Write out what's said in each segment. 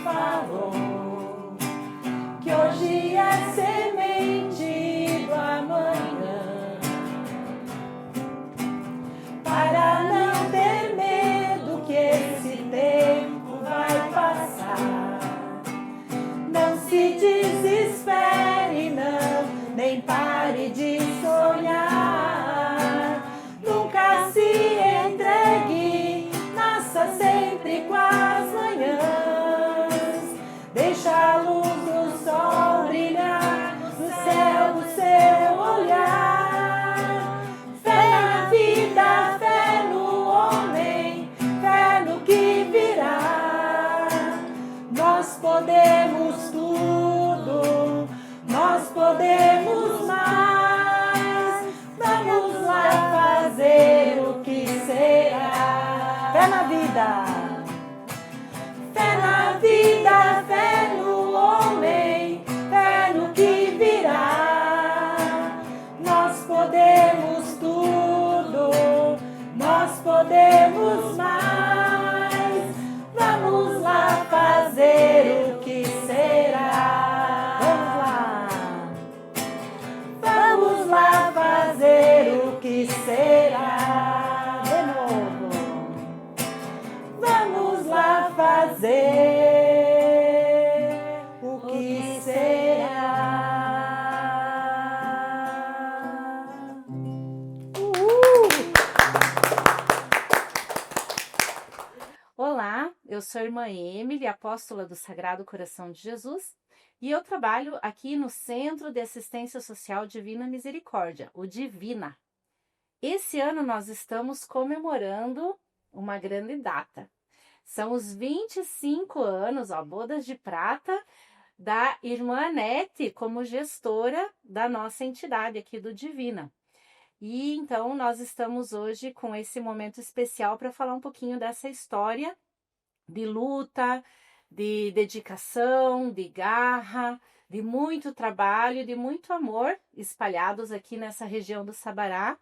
falou que hoje é semente do amanhã, para não ter medo que esse tempo vai passar. Não se desespere, não, nem pare de sonhar. Nunca se entregue, nasça sempre com as manhãs. Deixa a luz do sol brilhar no céu do seu olhar. Fé na vida, fé no homem, fé no que virá. Nós podemos tudo, nós podemos mais. Vamos lá fazer o que será. Fé na vida, fé na vida, fé no homem, fé no que virá. Nós podemos tudo, nós podemos mais. Vamos lá fazer o que será. Vamos lá fazer o que será. De novo. Vamos lá fazer o que será. Olá, eu sou a irmã Emily, apóstola do Sagrado Coração de Jesus, e eu trabalho aqui no Centro de Assistência Social Divina Misericórdia, o Divina. Esse ano nós estamos comemorando uma grande data. São os 25 anos, bodas de prata, da irmã Anete como gestora da nossa entidade aqui do Divina. E então nós estamos hoje com esse momento especial para falar um pouquinho dessa história de luta, de dedicação, de garra, de muito trabalho, de muito amor espalhados aqui nessa região do Sabará,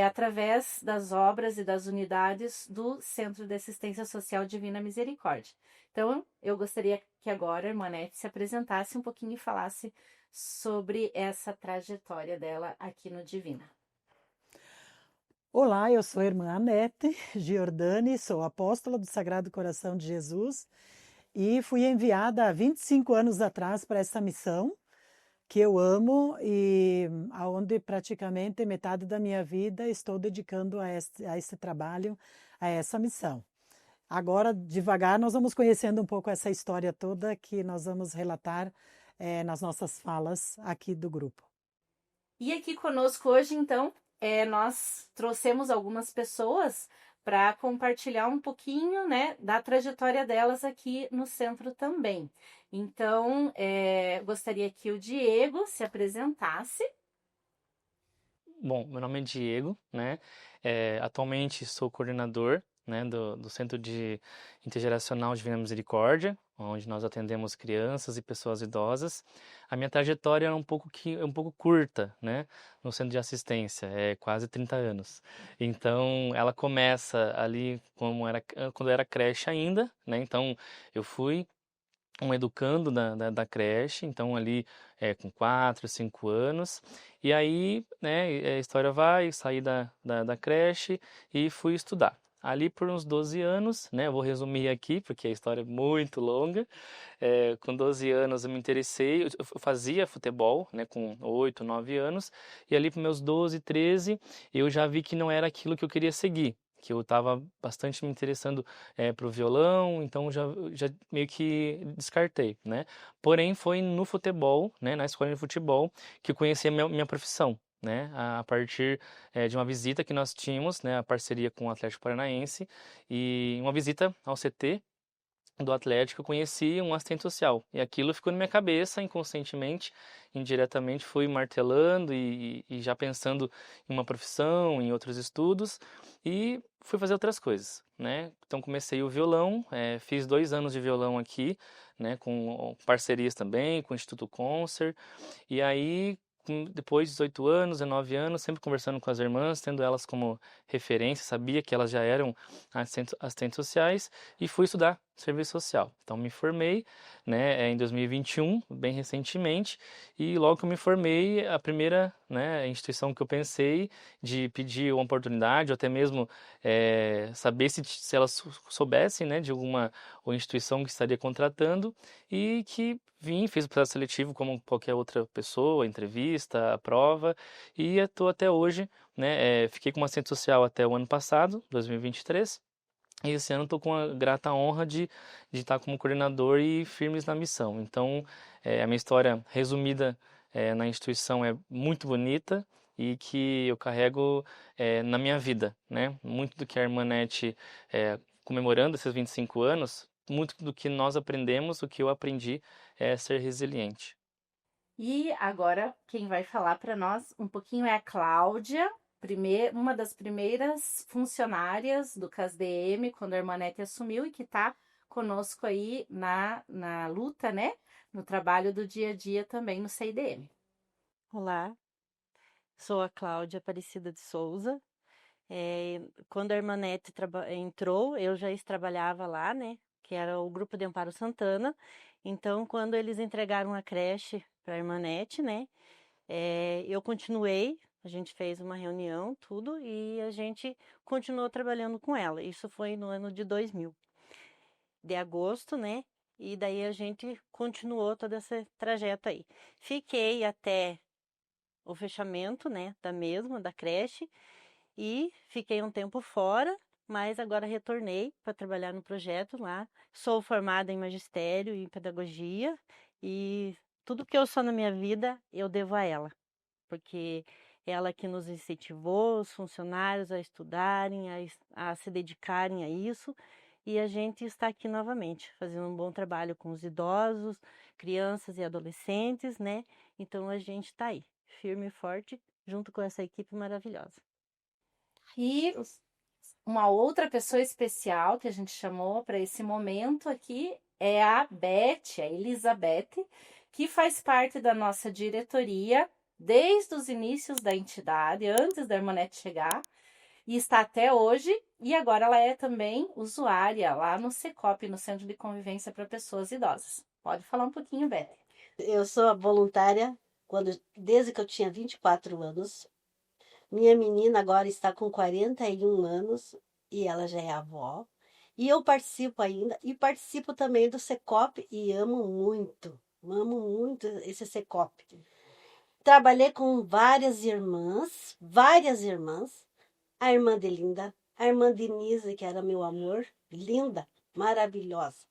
através das obras e das unidades do Centro de Assistência Social Divina Misericórdia. Então, eu gostaria que agora a irmã Anete se apresentasse um pouquinho e falasse sobre essa trajetória dela aqui no Divina. Olá, eu sou a irmã Anete Giordani, sou apóstola do Sagrado Coração de Jesus e fui enviada há 25 anos atrás para essa missão que eu amo e aonde praticamente metade da minha vida estou dedicando a esse trabalho, a essa missão. Agora, devagar, nós vamos conhecendo um pouco essa história toda que nós vamos relatar nas nossas falas aqui do grupo. E aqui conosco hoje, então, nós trouxemos algumas pessoas para compartilhar um pouquinho, né, da trajetória delas aqui no centro também. Então, gostaria que o Diego se apresentasse. Bom, meu nome é Diego, né? Atualmente sou coordenador, né, do Centro de Intergeracional Divina Misericórdia, onde nós atendemos crianças e pessoas idosas. A minha trajetória é um pouco curta, né, no Centro de Assistência, quase 30 anos. Então, ela começa ali quando era creche ainda, né? Então, eu fui um educando da creche, então ali com 4, 5 anos, e aí, né, a história vai, saí da creche e fui estudar. Ali por uns 12 anos, né, eu vou resumir aqui, porque a história é muito longa. Com 12 anos eu me interessei, eu fazia futebol, né, com 8, 9 anos, e ali para meus 12, 13, eu já vi que não era aquilo que eu queria seguir, que eu estava bastante me interessando para o violão, então já meio que descartei, né? Porém, foi no futebol, né, na escola de futebol, que eu conheci a minha profissão, né? A partir de uma visita que nós tínhamos, né, a parceria com o Atlético Paranaense, e uma visita ao CT do Atlético, eu conheci um assistente social. E aquilo ficou na minha cabeça, inconscientemente, indiretamente fui martelando e já pensando em uma profissão, em outros estudos, e fui fazer outras coisas, né? Então comecei o violão, fiz 2 anos de violão aqui, né, com parcerias também, com o Instituto Concert, e aí depois de 18 anos, 19 anos, sempre conversando com as irmãs, tendo elas como referência, sabia que elas já eram assistentes sociais, e fui estudar serviço social. Então, me formei, né, em 2021, bem recentemente, e logo que eu me formei, a primeira, né, instituição que eu pensei de pedir uma oportunidade, ou até mesmo saber se elas soubessem, né, de alguma ou instituição que estaria contratando, e que fiz o processo seletivo como qualquer outra pessoa, entrevista, prova, e estou até hoje, né, fiquei com uma assistente social até o ano passado, 2023, e esse ano estou com a grata honra de estar como coordenador e firmes na missão. Então, a minha história resumida na instituição é muito bonita e que eu carrego na minha vida, né? Muito do que a irmã Nete, comemorando esses 25 anos, muito do que nós aprendemos, o que eu aprendi é ser resiliente. E agora quem vai falar para nós um pouquinho é a Cláudia, uma das primeiras funcionárias do CASDM, quando a irmã Nete assumiu, e que está conosco aí na luta, né? No trabalho do dia a dia também no CIDM. Olá, sou a Cláudia Aparecida de Souza. Quando a irmã Nete entrou, eu já trabalhava lá, né? Que era o Grupo de Amparo Santana. Então, quando eles entregaram a creche para a irmã Nete, né? Eu continuei, a gente fez uma reunião, tudo, e a gente continuou trabalhando com ela. Isso foi no ano de 2000, de agosto, né? E daí a gente continuou todo esse trajeto aí. Fiquei até o fechamento, né, da creche, e fiquei um tempo fora, mas agora retornei para trabalhar no projeto lá. Sou formada em magistério e em pedagogia, e tudo que eu sou na minha vida eu devo a ela, porque ela que nos incentivou, os funcionários, a estudarem, a se dedicarem a isso, e a gente está aqui novamente, fazendo um bom trabalho com os idosos, crianças e adolescentes, né? Então a gente está aí, firme e forte, junto com essa equipe maravilhosa. E uma outra pessoa especial que a gente chamou para esse momento aqui é a Beth, a Elizabeth, que faz parte da nossa diretoria desde os inícios da entidade, antes da irmã Nete chegar, e está até hoje, e agora ela é também usuária lá no CECOP, no Centro de Convivência para Pessoas Idosas. Pode falar um pouquinho, Beth. Eu sou voluntária desde que eu tinha 24 anos. Minha menina agora está com 41 anos e ela já é avó. E eu participo ainda, e participo também do CECOP e amo muito esse CECOP. Trabalhei com várias irmãs, a irmã Delinda, a irmã Denise, que era meu amor, linda, maravilhosa,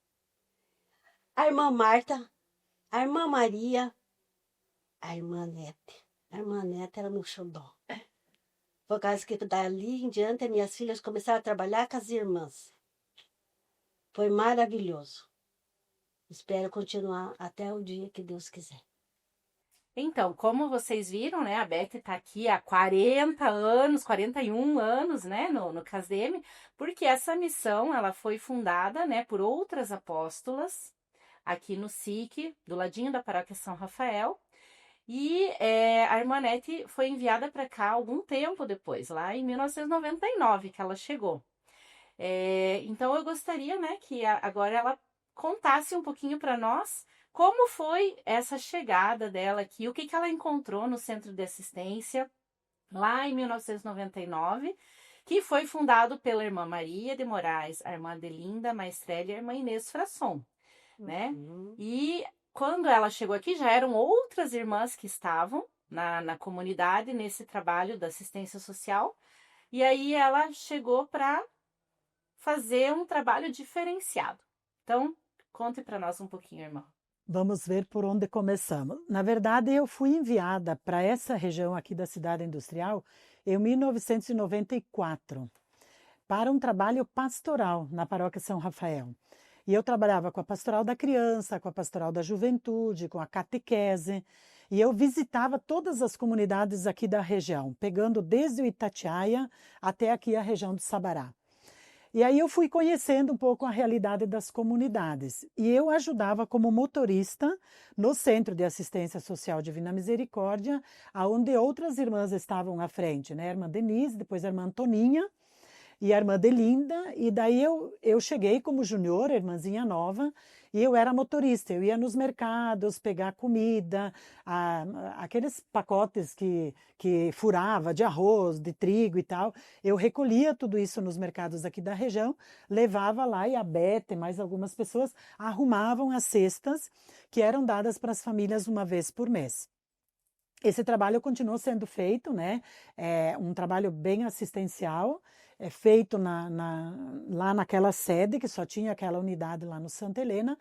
a irmã Marta, a irmã Maria, a irmã Nete. A irmã Nete era meu xodó. Por causa que dali em diante minhas filhas começaram a trabalhar com as irmãs. Foi maravilhoso. Espero continuar até o dia que Deus quiser. Então, como vocês viram, né, a Beth está aqui há 40 anos, 41 anos, né, no CASDM, porque essa missão, ela foi fundada, né, por outras apóstolas, aqui no SIC, do ladinho da Paróquia São Rafael, e a irmã Nete foi enviada para cá algum tempo depois, lá em 1999 que ela chegou. Então, eu gostaria, né, que agora ela contasse um pouquinho para nós como foi essa chegada dela aqui, o que ela encontrou no Centro de Assistência, lá em 1999, que foi fundado pela irmã Maria de Moraes, a irmã Delinda Maestrelli e a irmã Inês Frasson, né? E quando ela chegou aqui, já eram outras irmãs que estavam na comunidade, nesse trabalho da assistência social, e aí ela chegou para fazer um trabalho diferenciado. Então, conte para nós um pouquinho, irmã. Vamos ver por onde começamos. Na verdade, eu fui enviada para essa região aqui da cidade industrial em 1994 para um trabalho pastoral na Paróquia São Rafael. E eu trabalhava com a pastoral da criança, com a pastoral da juventude, com a catequese, e eu visitava todas as comunidades aqui da região, pegando desde o Itatiaia até aqui a região do Sabará. E aí eu fui conhecendo um pouco a realidade das comunidades. E eu ajudava como motorista no Centro de Assistência Social Divina Misericórdia, onde outras irmãs estavam à frente, né? A irmã Denise, depois a irmã Antoninha. e a irmã Delinda, e daí eu cheguei como junior, irmãzinha nova, e eu era motorista, eu ia nos mercados pegar comida, aqueles pacotes que furava de arroz, de trigo e tal, eu recolhia tudo isso nos mercados aqui da região, levava lá e a Bete, mais algumas pessoas, arrumavam as cestas que eram dadas para as famílias uma vez por mês. Esse trabalho continuou sendo feito, né? É um trabalho bem assistencial, feito lá naquela sede, que só tinha aquela unidade lá no Santa Helena,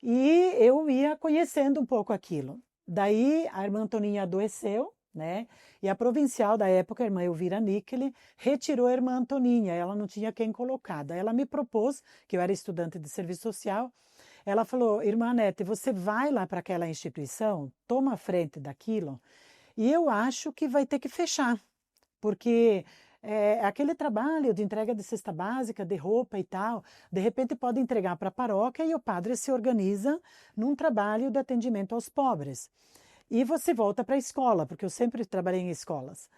e eu ia conhecendo um pouco aquilo. Daí a irmã Antoninha adoeceu, né? E a provincial da época, a irmã Elvira Nickele, retirou a irmã Antoninha, ela não tinha quem colocar. Daí ela me propôs, que eu era estudante de serviço social, ela falou, irmã Anete, você vai lá para aquela instituição, toma a frente daquilo, e eu acho que vai ter que fechar, porque aquele trabalho de entrega de cesta básica, de roupa e tal, de repente pode entregar para a paróquia e o padre se organiza num trabalho de atendimento aos pobres. E você volta para a escola, porque eu sempre trabalhei em escolas.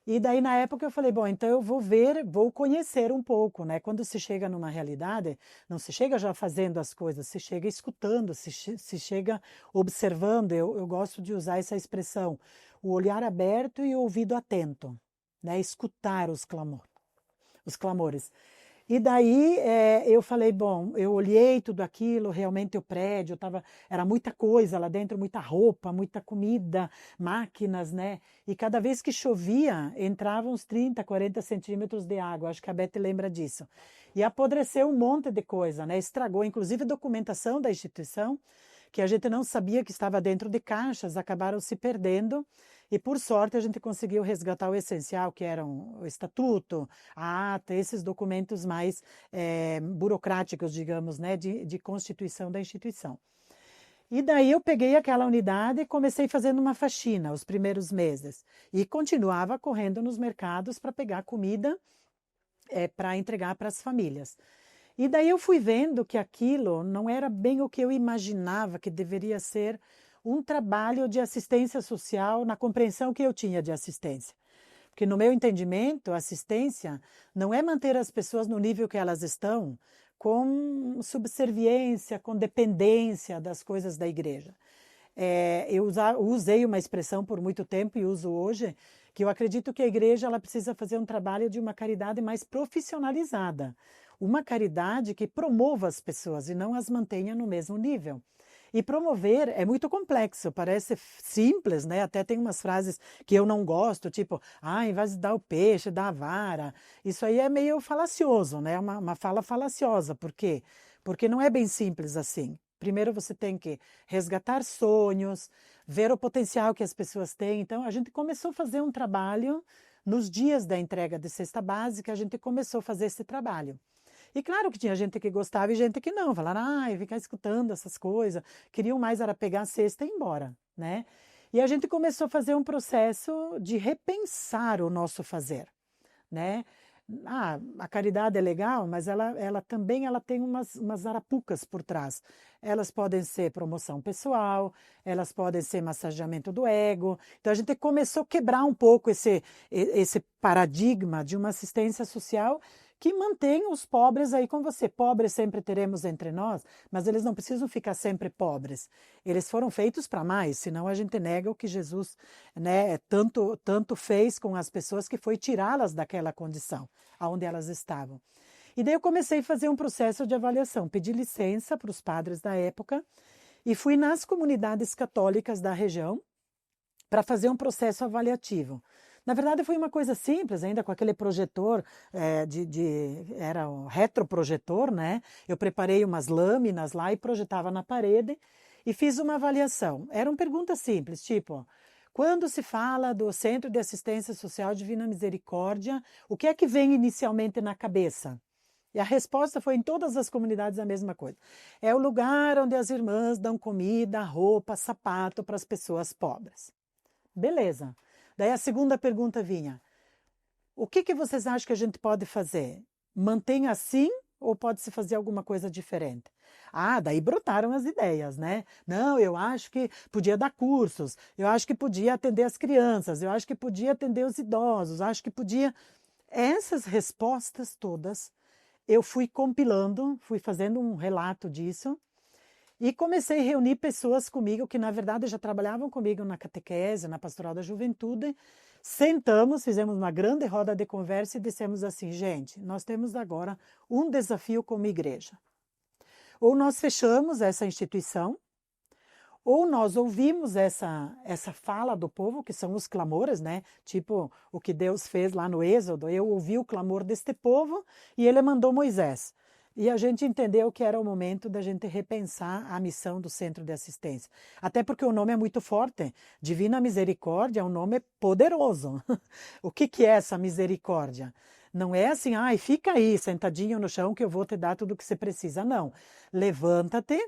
E daí, na época, eu falei, bom, então eu vou conhecer um pouco, né? Quando se chega numa realidade, não se chega já fazendo as coisas, se chega escutando, se chega observando. Eu gosto de usar essa expressão, o olhar aberto e o ouvido atento, né? Escutar os clamores. E daí eu falei, bom, eu olhei tudo aquilo, realmente o prédio era muita coisa lá dentro, muita roupa, muita comida, máquinas, né? E cada vez que chovia, entravam uns 30, 40 centímetros de água, acho que a Beth lembra disso. E apodreceu um monte de coisa, né? Estragou, inclusive, documentação da instituição, que a gente não sabia que estava dentro de caixas, acabaram se perdendo. E, por sorte, a gente conseguiu resgatar o essencial, que eram o estatuto, a ata, esses documentos mais burocráticos, digamos, né, de constituição da instituição. E daí eu peguei aquela unidade e comecei fazendo uma faxina os primeiros meses. E continuava correndo nos mercados para pegar comida para entregar para as famílias. E daí eu fui vendo que aquilo não era bem o que eu imaginava que deveria ser um trabalho de assistência social na compreensão que eu tinha de assistência. Porque no meu entendimento, assistência não é manter as pessoas no nível que elas estão, com subserviência, com dependência das coisas da igreja. Eu usei uma expressão por muito tempo e uso hoje, que eu acredito que a igreja ela precisa fazer um trabalho de uma caridade mais profissionalizada. Uma caridade que promova as pessoas e não as mantenha no mesmo nível. E promover é muito complexo, parece simples, né? Até tem umas frases que eu não gosto, tipo, em vez de dar o peixe, dá a vara. Isso aí é meio falacioso, né? Uma fala falaciosa. Por quê? Porque não é bem simples assim. Primeiro você tem que resgatar sonhos, ver o potencial que as pessoas têm. Então, a gente começou a fazer um trabalho, nos dias da entrega de cesta básica, a gente começou a fazer esse trabalho. E claro que tinha gente que gostava e gente que não, falaram, ficar escutando essas coisas, queriam mais era pegar a cesta e ir embora, né? E a gente começou a fazer um processo de repensar o nosso fazer, né? A caridade é legal, mas ela também tem umas arapucas por trás. Elas podem ser promoção pessoal, elas podem ser massageamento do ego. Então a gente começou a quebrar um pouco esse paradigma de uma assistência social que mantém os pobres aí com você. Pobres sempre teremos entre nós, mas eles não precisam ficar sempre pobres. Eles foram feitos para mais, senão a gente nega o que Jesus, né, tanto fez com as pessoas, que foi tirá-las daquela condição onde elas estavam. E daí eu comecei a fazer um processo de avaliação, pedi licença para os padres da época e fui nas comunidades católicas da região para fazer um processo avaliativo. Na verdade, foi uma coisa simples, ainda com aquele projetor, era um retroprojetor, né? Eu preparei umas lâminas lá e projetava na parede e fiz uma avaliação. Eram perguntas simples, tipo, quando se fala do Centro de Assistência Social Divina Misericórdia, o que é que vem inicialmente na cabeça? E a resposta foi em todas as comunidades a mesma coisa. É o lugar onde as irmãs dão comida, roupa, sapato para as pessoas pobres. Beleza. Daí a segunda pergunta vinha, o que vocês acham que a gente pode fazer? Mantém assim ou pode-se fazer alguma coisa diferente? Daí brotaram as ideias, né? Não, eu acho que podia dar cursos, eu acho que podia atender as crianças, eu acho que podia atender os idosos, acho que podia... essas respostas todas, eu fui compilando, fui fazendo um relato disso, e comecei a reunir pessoas comigo que, na verdade, já trabalhavam comigo na catequese, na pastoral da juventude. Sentamos, fizemos uma grande roda de conversa e dissemos assim, gente, nós temos agora um desafio como igreja. Ou nós fechamos essa instituição, ou nós ouvimos essa fala do povo, que são os clamores, né? Tipo o que Deus fez lá no Êxodo. Eu ouvi o clamor deste povo e ele mandou Moisés. E a gente entendeu que era o momento da gente repensar a missão do Centro de Assistência. Até porque o nome é muito forte. Divina Misericórdia é um nome poderoso. O que é essa misericórdia? Não é assim, ai, fica aí sentadinho no chão que eu vou te dar tudo o que você precisa. Não. Levanta-te,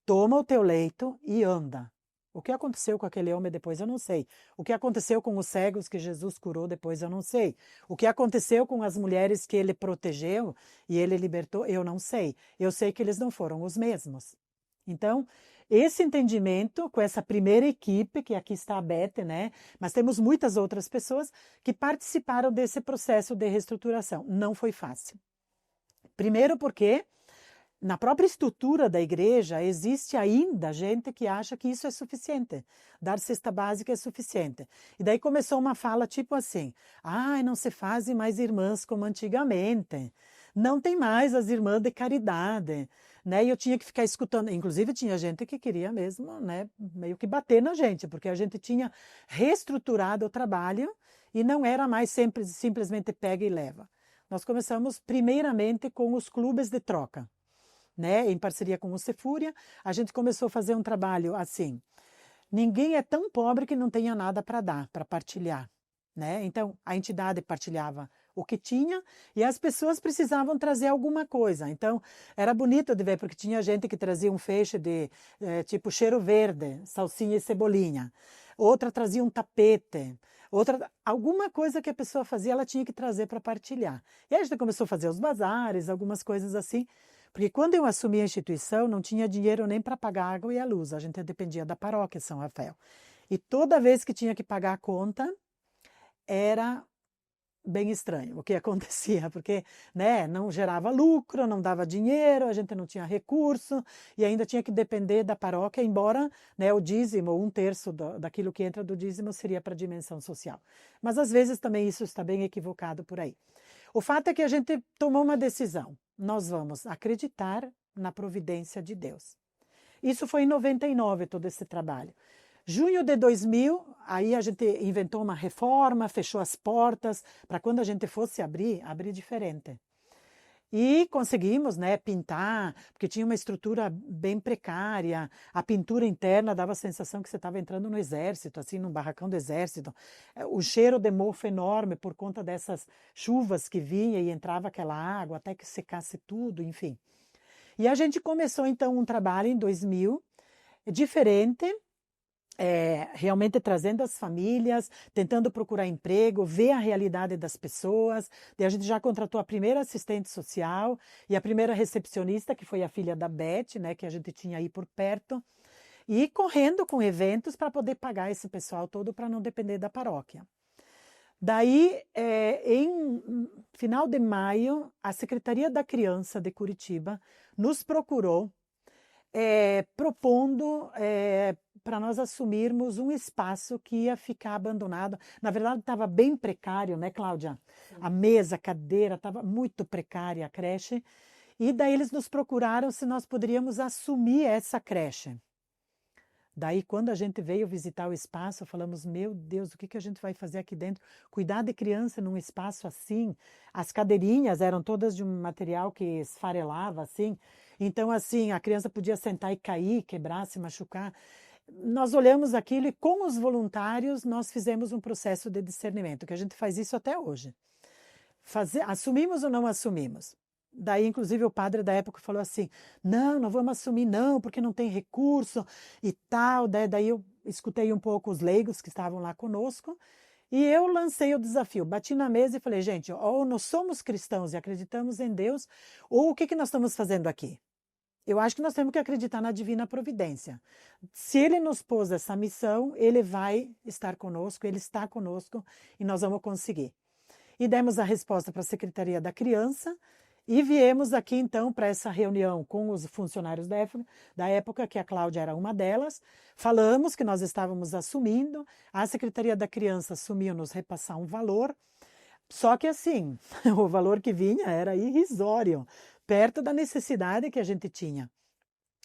toma o teu leito e anda. O que aconteceu com aquele homem depois eu não sei. O que aconteceu com os cegos que Jesus curou depois eu não sei. O que aconteceu com as mulheres que ele protegeu e ele libertou, eu não sei. Eu sei que eles não foram os mesmos. Então, esse entendimento com essa primeira equipe, que aqui está a Beth, né? Mas temos muitas outras pessoas que participaram desse processo de reestruturação. Não foi fácil. Primeiro porque na própria estrutura da igreja, existe ainda gente que acha que isso é suficiente. Dar cesta básica é suficiente. E daí começou uma fala tipo assim, não se fazem mais irmãs como antigamente. Não tem mais as irmãs de caridade. Né? E eu tinha que ficar escutando. Inclusive, tinha gente que queria mesmo, né, meio que bater na gente, porque a gente tinha reestruturado o trabalho e não era mais sempre, simplesmente pega e leva. Nós começamos primeiramente com os clubes de troca. Né, em parceria com o Cefúria, a gente começou a fazer um trabalho assim. Ninguém é tão pobre que não tenha nada para dar, para partilhar. Né? Então, a entidade partilhava o que tinha e as pessoas precisavam trazer alguma coisa. Então, era bonito de ver, porque tinha gente que trazia um feixe de tipo cheiro verde, salsinha e cebolinha. Outra trazia um tapete. Outra, alguma coisa que a pessoa fazia, ela tinha que trazer para partilhar. E aí a gente começou a fazer os bazares, algumas coisas assim. Porque quando eu assumi a instituição, não tinha dinheiro nem para pagar a água e a luz. A gente dependia da paróquia São Rafael. E toda vez que tinha que pagar a conta, era bem estranho o que acontecia. Porque né, não gerava lucro, não dava dinheiro, a gente não tinha recurso e ainda tinha que depender da paróquia, embora né, o dízimo, 1/3 daquilo que entra do dízimo, seria para a dimensão social. Mas às vezes também isso está bem equivocado por aí. O fato é que a gente tomou uma decisão. Nós vamos acreditar na providência de Deus. Isso foi em 99, todo esse trabalho. Junho de 2000, aí a gente inventou uma reforma, fechou as portas, para quando a gente fosse abrir diferente. E conseguimos né, pintar, porque tinha uma estrutura bem precária. A pintura interna dava a sensação que você estava entrando no exército, assim, num barracão do exército. O cheiro de mofo enorme por conta dessas chuvas que vinha e entrava aquela água até que secasse tudo, enfim. E a gente começou, então, um trabalho em 2000, diferente, realmente trazendo as famílias, tentando procurar emprego, ver a realidade das pessoas. E a gente já contratou a primeira assistente social e a primeira recepcionista, que foi a filha da Beth, né, que a gente tinha aí por perto, e correndo com eventos para poder pagar esse pessoal todo para não depender da paróquia. Daí, em final de maio, a Secretaria da Criança de Curitiba nos procurou propondo para nós assumirmos um espaço que ia ficar abandonado. Na verdade, estava bem precário, né, Cláudia? Sim. A mesa, a cadeira, estava muito precária a creche. E daí eles nos procuraram se nós poderíamos assumir essa creche. Daí, quando a gente veio visitar o espaço, falamos, meu Deus, o que a gente vai fazer aqui dentro? Cuidar de criança num espaço assim. As cadeirinhas eram todas de um material que esfarelava, assim. Então, assim, a criança podia sentar e cair, quebrar, se machucar. Nós olhamos aquilo e, com os voluntários, nós fizemos um processo de discernimento, que a gente faz isso até hoje. Assumimos ou não assumimos? Daí, inclusive, o padre da época falou assim, não vamos assumir não, porque não tem recurso e tal. Daí eu escutei um pouco os leigos que estavam lá conosco e eu lancei o desafio, bati na mesa e falei, gente, ou nós somos cristãos e acreditamos em Deus, ou o que nós estamos fazendo aqui? Eu acho que nós temos que acreditar na divina providência. Se Ele nos pôs essa missão, Ele vai estar conosco, Ele está conosco e nós vamos conseguir. e demos a resposta para a Secretaria da Criança e viemos aqui então para essa reunião com os funcionários da época, que a Cláudia era uma delas. Falamos que nós estávamos assumindo, a Secretaria da Criança assumiu nos repassar um valor, só que assim, o valor que vinha era irrisório, perto da necessidade que a gente tinha.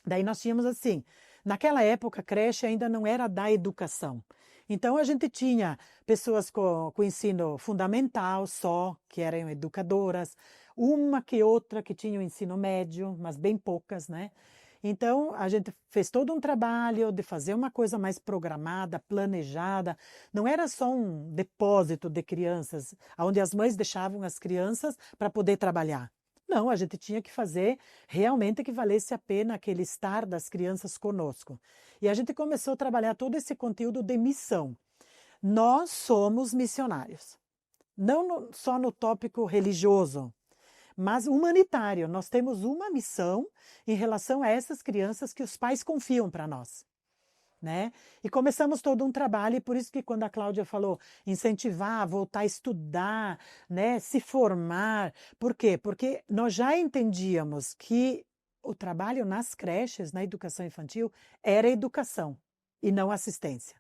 Daí nós tínhamos assim, naquela época a creche ainda não era da educação. Então a gente tinha pessoas com ensino fundamental só, que eram educadoras, uma que outra que tinha o ensino médio, mas bem poucas, né? Então a gente fez todo um trabalho de fazer uma coisa mais programada, planejada. Não era só um depósito de crianças, onde as mães deixavam as crianças para poder trabalhar. Não, a gente tinha que fazer realmente que valesse a pena aquele estar das crianças conosco. E a gente começou a trabalhar todo esse conteúdo de missão. Nós somos missionários. Não só no tópico religioso, mas humanitário. Nós temos uma missão em relação a essas crianças que os pais confiam para nós. Né? E começamos todo um trabalho, e por isso que quando a Cláudia falou incentivar, voltar a estudar, né, se formar, por quê? Porque nós já entendíamos que o trabalho nas creches, na educação infantil, era educação e não assistência.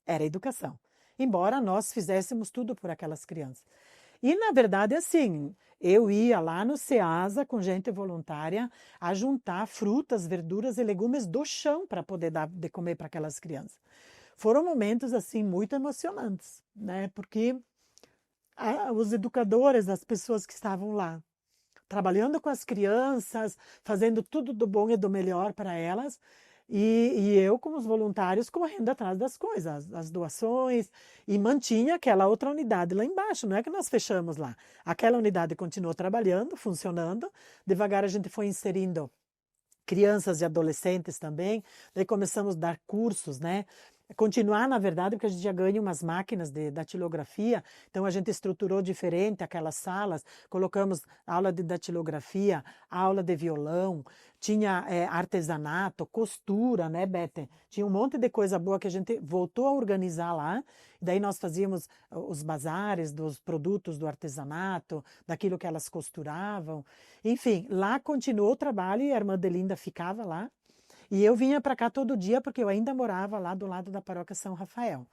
Era educação. Embora nós fizéssemos tudo por aquelas crianças. E, na verdade, assim, eu ia lá no SEASA com gente voluntária a juntar frutas, verduras e legumes do chão para poder dar de comer para aquelas crianças. Foram momentos, assim, muito emocionantes, né? Porque os educadores, as pessoas que estavam lá, trabalhando com as crianças, fazendo tudo do bom e do melhor para elas, e eu, como os voluntários, correndo atrás das coisas, as doações, e mantinha aquela outra unidade lá embaixo. Não é que nós fechamos lá. Aquela unidade continuou trabalhando, funcionando. Devagar a gente foi inserindo crianças e adolescentes também. Daí começamos a dar cursos, né? Continuar, na verdade, porque a gente já ganha umas máquinas de datilografia, então a gente estruturou diferente aquelas salas, colocamos aula de datilografia, aula de violão, tinha artesanato, costura, né, Bete? Tinha um monte de coisa boa que a gente voltou a organizar lá, daí nós fazíamos os bazares dos produtos do artesanato, daquilo que elas costuravam, enfim, lá continuou o trabalho e a irmã Delinda ficava lá. E eu vinha para cá todo dia, porque eu ainda morava lá do lado da paróquia São Rafael.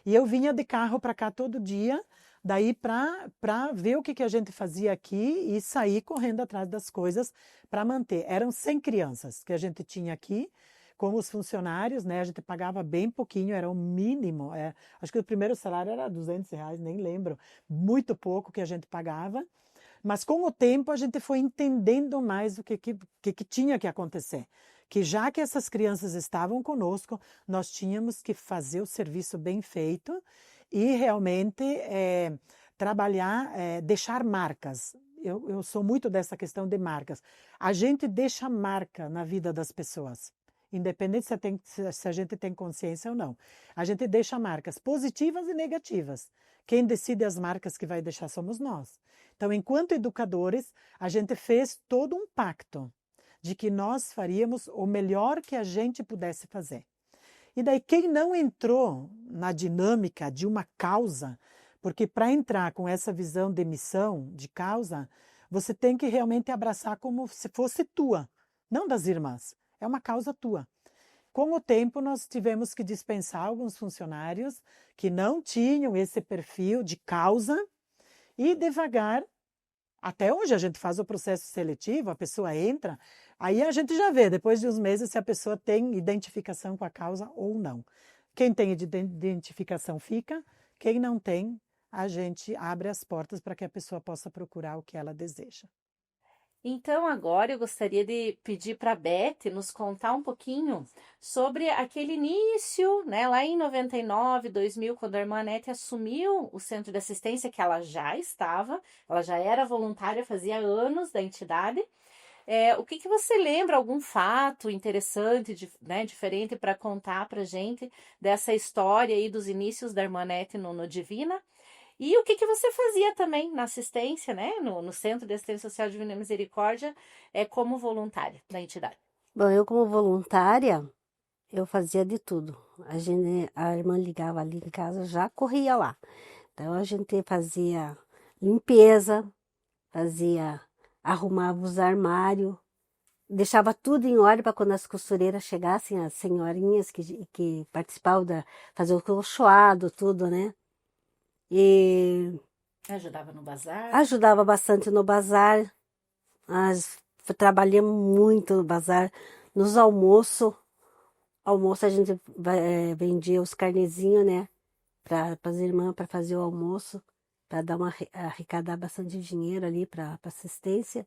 E eu vinha de carro para cá todo dia, daí para ver o que a gente fazia aqui e sair correndo atrás das coisas para manter. Eram 100 crianças que a gente tinha aqui, com os funcionários, né? A gente pagava bem pouquinho, era o mínimo. Acho que o primeiro salário era R$ 200, nem lembro. Muito pouco que a gente pagava. Mas com o tempo a gente foi entendendo mais o que tinha que acontecer. Que já que essas crianças estavam conosco, nós tínhamos que fazer o serviço bem feito e realmente trabalhar, deixar marcas. Eu sou muito dessa questão de marcas. A gente deixa marca na vida das pessoas, independente se a gente tem consciência ou não. A gente deixa marcas positivas e negativas. Quem decide as marcas que vai deixar somos nós. Então, enquanto educadores, a gente fez todo um pacto de que nós faríamos o melhor que a gente pudesse fazer. E daí, quem não entrou na dinâmica de uma causa, porque para entrar com essa visão de missão, de causa, você tem que realmente abraçar como se fosse tua, não das irmãs, é uma causa tua. Com o tempo, nós tivemos que dispensar alguns funcionários que não tinham esse perfil de causa e devagar, até hoje a gente faz o processo seletivo, a pessoa entra, aí a gente já vê, depois de uns meses, se a pessoa tem identificação com a causa ou não. Quem tem identificação fica, quem não tem, a gente abre as portas para que a pessoa possa procurar o que ela deseja. Então, agora eu gostaria de pedir para a Beth nos contar um pouquinho sobre aquele início, né, lá em 99, 2000, quando a irmã Anete assumiu o centro de assistência, que ela já era voluntária, fazia anos da entidade. O que você lembra, algum fato interessante, né, diferente para contar para a gente dessa história aí dos inícios da irmã Anete no Divina? E o que você fazia também na assistência, né, no Centro de Assistência Social Divina Misericórdia, como voluntária da entidade? Bom, eu como voluntária, eu fazia de tudo. A irmã ligava ali em casa, já corria lá. Então a gente fazia limpeza, arrumava os armários, deixava tudo em ordem para quando as costureiras chegassem, as senhorinhas que participavam fazer o colchoado, tudo, né? E Ajudava no bazar? ajudava bastante no bazar. Trabalhamos muito no bazar, nos almoços. Almoço a gente vendia os carnezinhos, né? Para as irmãs, para fazer o almoço, para arrecadar bastante dinheiro ali para assistência.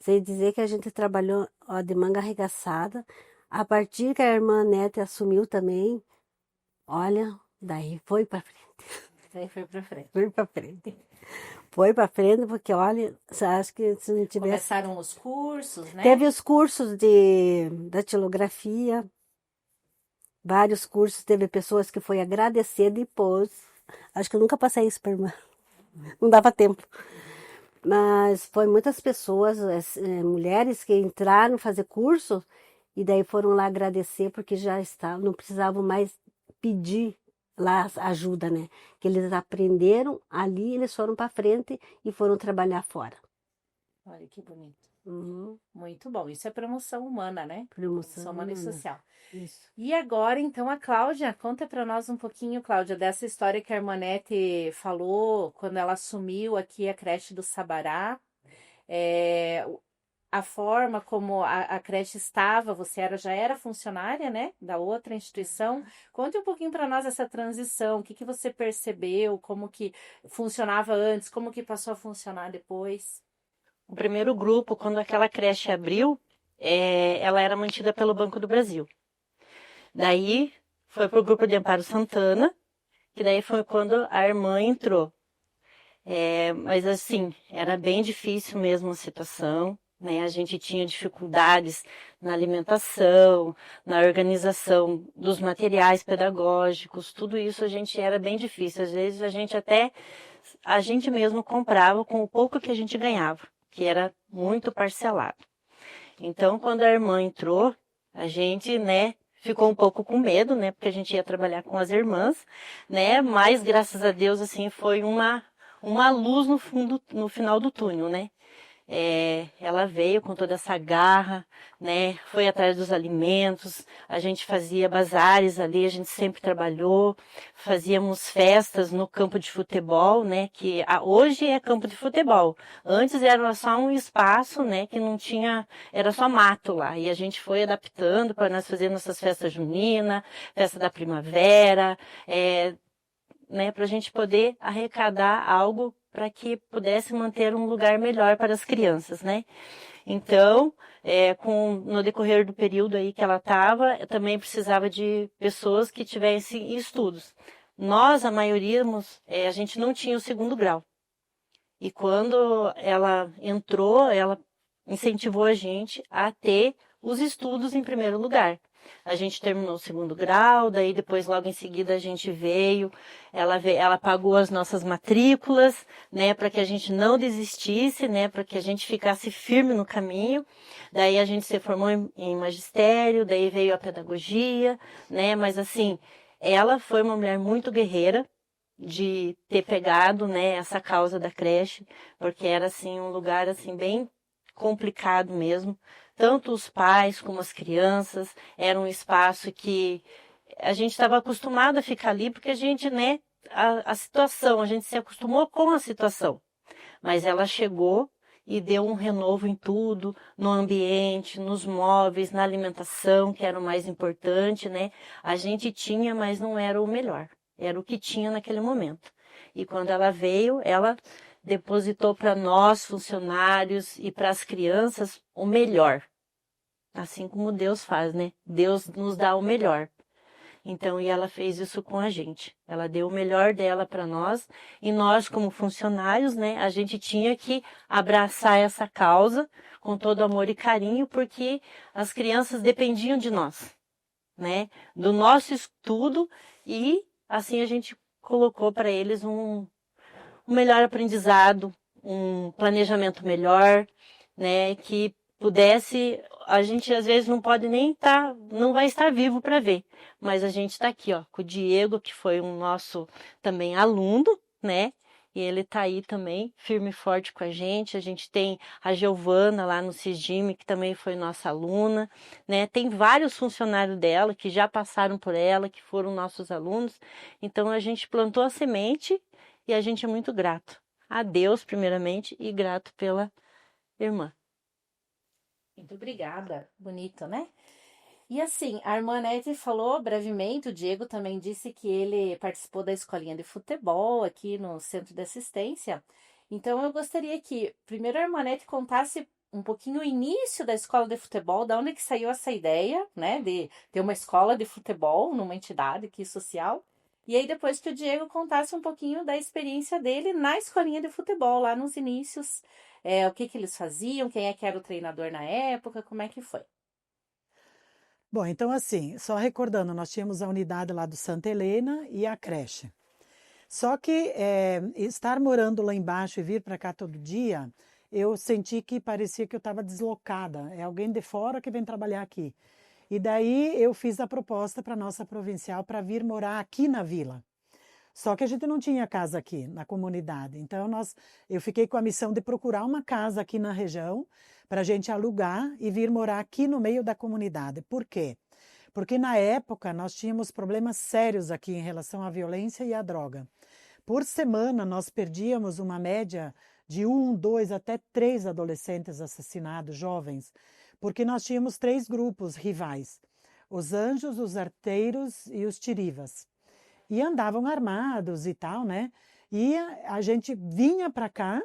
Sei dizer que a gente trabalhou de manga arregaçada. A partir que a irmã Neta assumiu também, olha, daí foi para frente. Daí foi pra frente. Foi para frente. Foi para frente, porque olha, você acha que se não tivesse. Começaram os cursos, né? Teve os cursos da datilografia, vários cursos, teve pessoas que foi agradecer depois. Acho que eu nunca passei isso para irmã. Não dava tempo. Mas foi muitas pessoas, mulheres que entraram fazer curso e daí foram lá agradecer porque já estavam, não precisavam mais pedir lá ajuda, né? Que eles aprenderam ali, eles foram para frente e foram trabalhar fora. Olha que bonito. Uhum. Muito bom. Isso é promoção humana, né? Promoção humana e humana. social. Isso. E agora, então, a Cláudia, conta para nós um pouquinho, Cláudia, dessa história que a irmã Nete falou quando ela assumiu aqui a creche do Sabará. A forma como a creche estava, já era funcionária, né, da outra instituição. Conte um pouquinho para nós essa transição, o que você percebeu, como que funcionava antes, como que passou a funcionar depois. O primeiro grupo, quando aquela creche abriu, ela era mantida pelo Banco do Brasil. Daí foi para o grupo de Amparo Santana, que daí foi quando a irmã entrou. Mas assim, era bem difícil mesmo a situação, né? A gente tinha dificuldades na alimentação, na organização dos materiais pedagógicos, tudo isso era bem difícil. Às vezes a gente mesmo comprava com o pouco que a gente ganhava, que era muito parcelado. Então, quando a irmã entrou, a gente, né, ficou um pouco com medo, né, porque a gente ia trabalhar com as irmãs, né, mas graças a Deus, assim, foi uma luz no final do túnel, né. Ela veio com toda essa garra, né, foi atrás dos alimentos, a gente fazia bazares ali, a gente sempre trabalhou, fazíamos festas no campo de futebol, né, que hoje é campo de futebol, antes era só um espaço, né, que não tinha, era só mato lá, e a gente foi adaptando para nós fazer nossas festas juninas, festa da primavera, né, para a gente poder arrecadar algo para que pudesse manter um lugar melhor para as crianças, né? Então, no decorrer do período aí que ela estava, eu também precisava de pessoas que tivessem estudos. Nós, a maioria, a gente não tinha o segundo grau. E quando ela entrou, ela incentivou a gente a ter os estudos em primeiro lugar. A gente terminou o segundo grau, daí depois logo em seguida a gente ela pagou as nossas matrículas, né, para que a gente não desistisse, né, para que a gente ficasse firme no caminho. Daí a gente se formou em magistério, daí veio a pedagogia, né, mas assim, ela foi uma mulher muito guerreira de ter pegado, né, essa causa da creche, porque era assim um lugar assim bem complicado mesmo. Tanto os pais como as crianças, era um espaço que a gente estava acostumado a ficar ali, porque a gente, né, a situação, a gente se acostumou com a situação. Mas ela chegou e deu um renovo em tudo, no ambiente, nos móveis, na alimentação, que era o mais importante, né? A gente tinha, mas não era o melhor, era o que tinha naquele momento. E quando ela veio, ela depositou para nós, funcionários, e para as crianças, o melhor. Assim como Deus faz, né? Deus nos dá o melhor. Então, e ela fez isso com a gente. Ela deu o melhor dela para nós. E nós, como funcionários, né? A gente tinha que abraçar essa causa com todo amor e carinho, porque as crianças dependiam de nós, né? Do nosso estudo, e assim a gente colocou para eles um melhor aprendizado, um planejamento melhor, né, que pudesse, a gente às vezes não pode nem não vai estar vivo para ver, mas a gente está aqui, ó, com o Diego, que foi um nosso também aluno, né, e ele tá aí também, firme e forte com a gente tem a Giovana lá no Cisgime, que também foi nossa aluna, né? Tem vários funcionários dela que já passaram por ela, que foram nossos alunos, então a gente plantou a semente e a gente é muito grato a Deus, primeiramente, e grato pela irmã. Muito obrigada. Bonito, né? E assim, a irmã Nete falou brevemente, o Diego também disse que ele participou da escolinha de futebol aqui no Centro de Assistência. Então eu gostaria que primeiro a irmã Nete contasse um pouquinho o início da escola de futebol, da onde que saiu essa ideia, né, de ter uma escola de futebol numa entidade aqui social. E aí depois que o Diego contasse um pouquinho da experiência dele na escolinha de futebol, lá nos inícios, o que que eles faziam, quem é que era o treinador na época, como é que foi. Bom, então assim, só recordando, nós tínhamos a unidade lá do Santa Helena e a creche. Só que estar morando lá embaixo e vir para cá todo dia, eu senti que parecia que eu estava deslocada. É alguém de fora que vem trabalhar aqui. E daí eu fiz a proposta para a nossa provincial para vir morar aqui na vila. Só que a gente não tinha casa aqui na comunidade. Então eu fiquei com a missão de procurar uma casa aqui na região para a gente alugar e vir morar aqui no meio da comunidade. Por quê? Porque na época nós tínhamos problemas sérios aqui em relação à violência e à droga. Por semana nós perdíamos uma média de 1, 2 até 3 adolescentes assassinados, jovens, porque nós tínhamos 3 grupos rivais: os anjos, os arteiros e os tirivas. E andavam armados e tal, né? E a gente vinha para cá,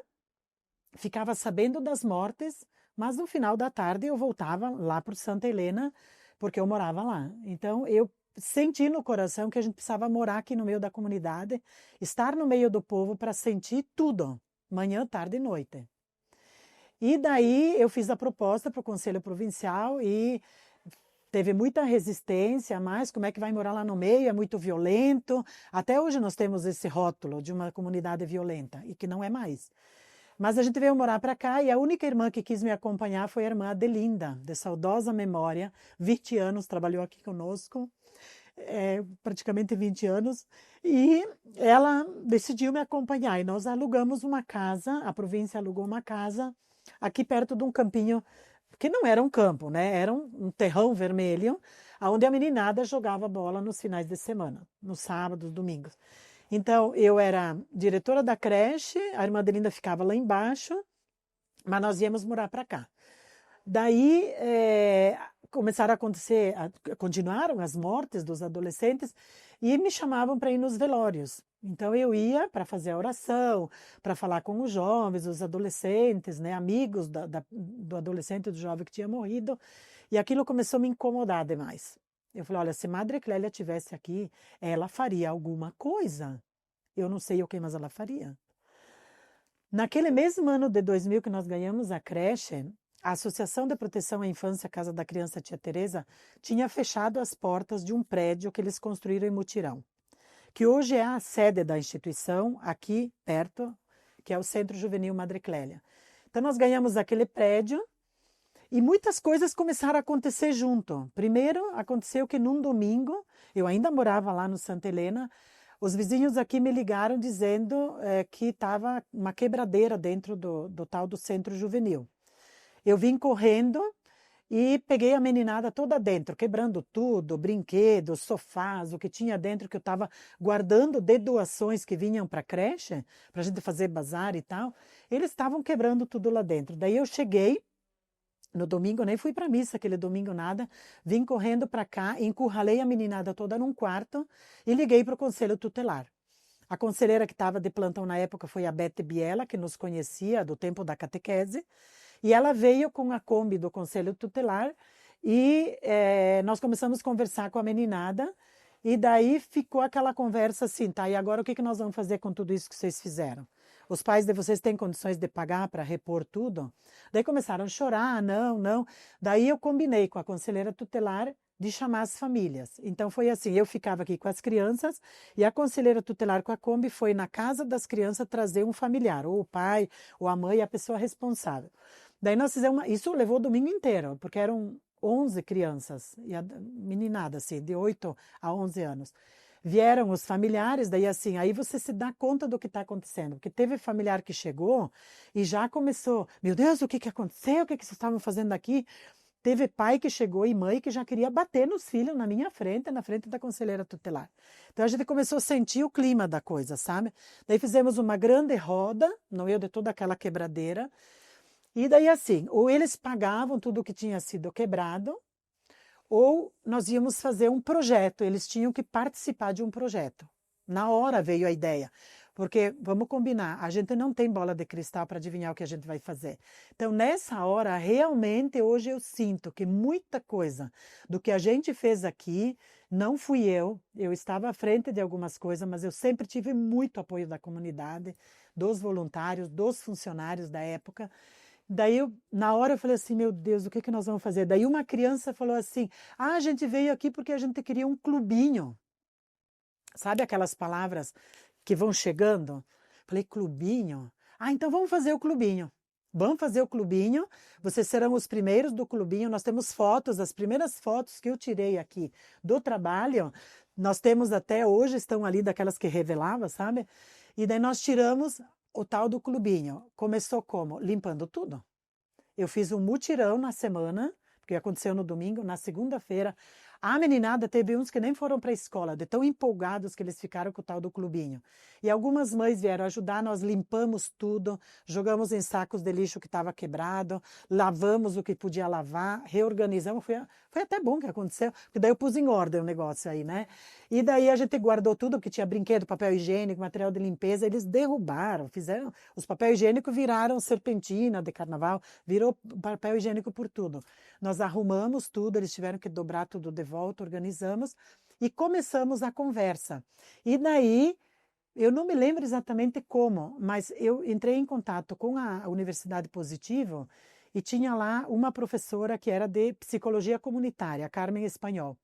ficava sabendo das mortes, mas no final da tarde eu voltava lá para Santa Helena, porque eu morava lá. Então eu senti no coração que a gente precisava morar aqui no meio da comunidade, estar no meio do povo para sentir tudo, manhã, tarde e noite. E daí eu fiz a proposta para o Conselho Provincial e teve muita resistência, mas como é que vai morar lá no meio? É muito violento. Até hoje nós temos esse rótulo de uma comunidade violenta, e que não é mais. Mas a gente veio morar para cá e a única irmã que quis me acompanhar foi a irmã Adelinda, de saudosa memória, 20 anos, trabalhou aqui conosco, praticamente 20 anos, e ela decidiu me acompanhar. E nós alugamos uma casa, a província alugou uma casa aqui perto de um campinho, que não era um campo, né? Era um terrão vermelho, onde a meninada jogava bola nos finais de semana, nos sábados, domingos. Então, eu era diretora da creche, a irmã Adelinda ficava lá embaixo, mas nós íamos morar para cá. Daí, começaram a acontecer, continuaram as mortes dos adolescentes e me chamavam para ir nos velórios. Então, eu ia para fazer a oração, para falar com os jovens, os adolescentes, né, amigos do adolescente e do jovem que tinha morrido, e aquilo começou a me incomodar demais. Eu falei, olha, se Madre Clélia estivesse aqui, ela faria alguma coisa. Eu não sei o que, mas ela faria. Naquele mesmo ano de 2000 que nós ganhamos a creche, a Associação de Proteção à Infância Casa da Criança Tia Teresa tinha fechado as portas de um prédio que eles construíram em Mutirão, que hoje é a sede da instituição, aqui perto, que é o Centro Juvenil Madre Clélia. Então nós ganhamos aquele prédio, e muitas coisas começaram a acontecer junto. Primeiro, aconteceu que num domingo, eu ainda morava lá no Santa Helena, os vizinhos aqui me ligaram dizendo que estava uma quebradeira dentro do tal do Centro Juvenil. Eu vim correndo e peguei a meninada toda dentro, quebrando tudo, brinquedos, sofás, o que tinha dentro que eu estava guardando de doações que vinham para a creche, para a gente fazer bazar e tal. Eles estavam quebrando tudo lá dentro. Daí eu cheguei, no domingo, nem fui para missa aquele domingo nada, vim correndo para cá, encurralei a meninada toda num quarto e liguei para o conselho tutelar. A conselheira que estava de plantão na época foi a Bete Biela, que nos conhecia do tempo da catequese, e ela veio com a Kombi do conselho tutelar e nós começamos a conversar com a meninada e daí ficou aquela conversa assim, tá, e agora o que nós vamos fazer com tudo isso que vocês fizeram? Os pais de vocês têm condições de pagar para repor tudo? Daí começaram a chorar, não. Daí eu combinei com a conselheira tutelar de chamar as famílias. Então foi assim, eu ficava aqui com as crianças e a conselheira tutelar com a Kombi foi na casa das crianças trazer um familiar, ou o pai, ou a mãe, a pessoa responsável. Daí nós fizemos, isso levou o domingo inteiro, porque eram 11 crianças, e a meninada assim, de 8 a 11 anos. vieram os familiares, daí assim, aí você se dá conta do que está acontecendo, porque teve familiar que chegou e já começou, meu Deus, o que que aconteceu? O que que vocês estavam fazendo aqui? Teve pai que chegou e mãe que já queria bater nos filhos na minha frente, na frente da conselheira tutelar. Então a gente começou a sentir o clima da coisa, sabe? Daí fizemos uma grande roda, no meio de toda aquela quebradeira, e daí assim, ou eles pagavam tudo que tinha sido quebrado, ou nós íamos fazer um projeto, eles tinham que participar de um projeto. Na hora veio a ideia, porque vamos combinar, a gente não tem bola de cristal para adivinhar o que a gente vai fazer. Então, nessa hora, realmente, hoje eu sinto que muita coisa do que a gente fez aqui, não fui eu estava à frente de algumas coisas, mas eu sempre tive muito apoio da comunidade, dos voluntários, dos funcionários da época. Daí, na hora eu falei assim, meu Deus, o que que nós vamos fazer? Daí uma criança falou assim, a gente veio aqui porque a gente queria um clubinho. Sabe aquelas palavras que vão chegando? Falei, clubinho? Ah, então vamos fazer o clubinho. Vamos fazer o clubinho, vocês serão os primeiros do clubinho. Nós temos fotos, as primeiras fotos que eu tirei aqui do trabalho, nós temos até hoje, estão ali daquelas que revelava, sabe? E daí nós tiramos o tal do clubinho. Começou como? Limpando tudo. Eu fiz um mutirão na semana, porque aconteceu no domingo, na segunda-feira. A meninada teve uns que nem foram para a escola, de tão empolgados que eles ficaram com o tal do clubinho. E algumas mães vieram ajudar, nós limpamos tudo, jogamos em sacos de lixo que estava quebrado, lavamos o que podia lavar, reorganizamos. Foi até bom que aconteceu, porque daí eu pus em ordem o negócio aí, né? E daí a gente guardou tudo, porque tinha brinquedo, papel higiênico, material de limpeza, eles derrubaram, fizeram. Os papel higiênico viraram serpentina de carnaval, virou papel higiênico por tudo. Nós arrumamos tudo, eles tiveram que dobrar tudo de volta, organizamos e começamos a conversa. E daí, eu não me lembro exatamente como, mas eu entrei em contato com a Universidade Positivo e tinha lá uma professora que era de psicologia comunitária, a Carmen Espanhol.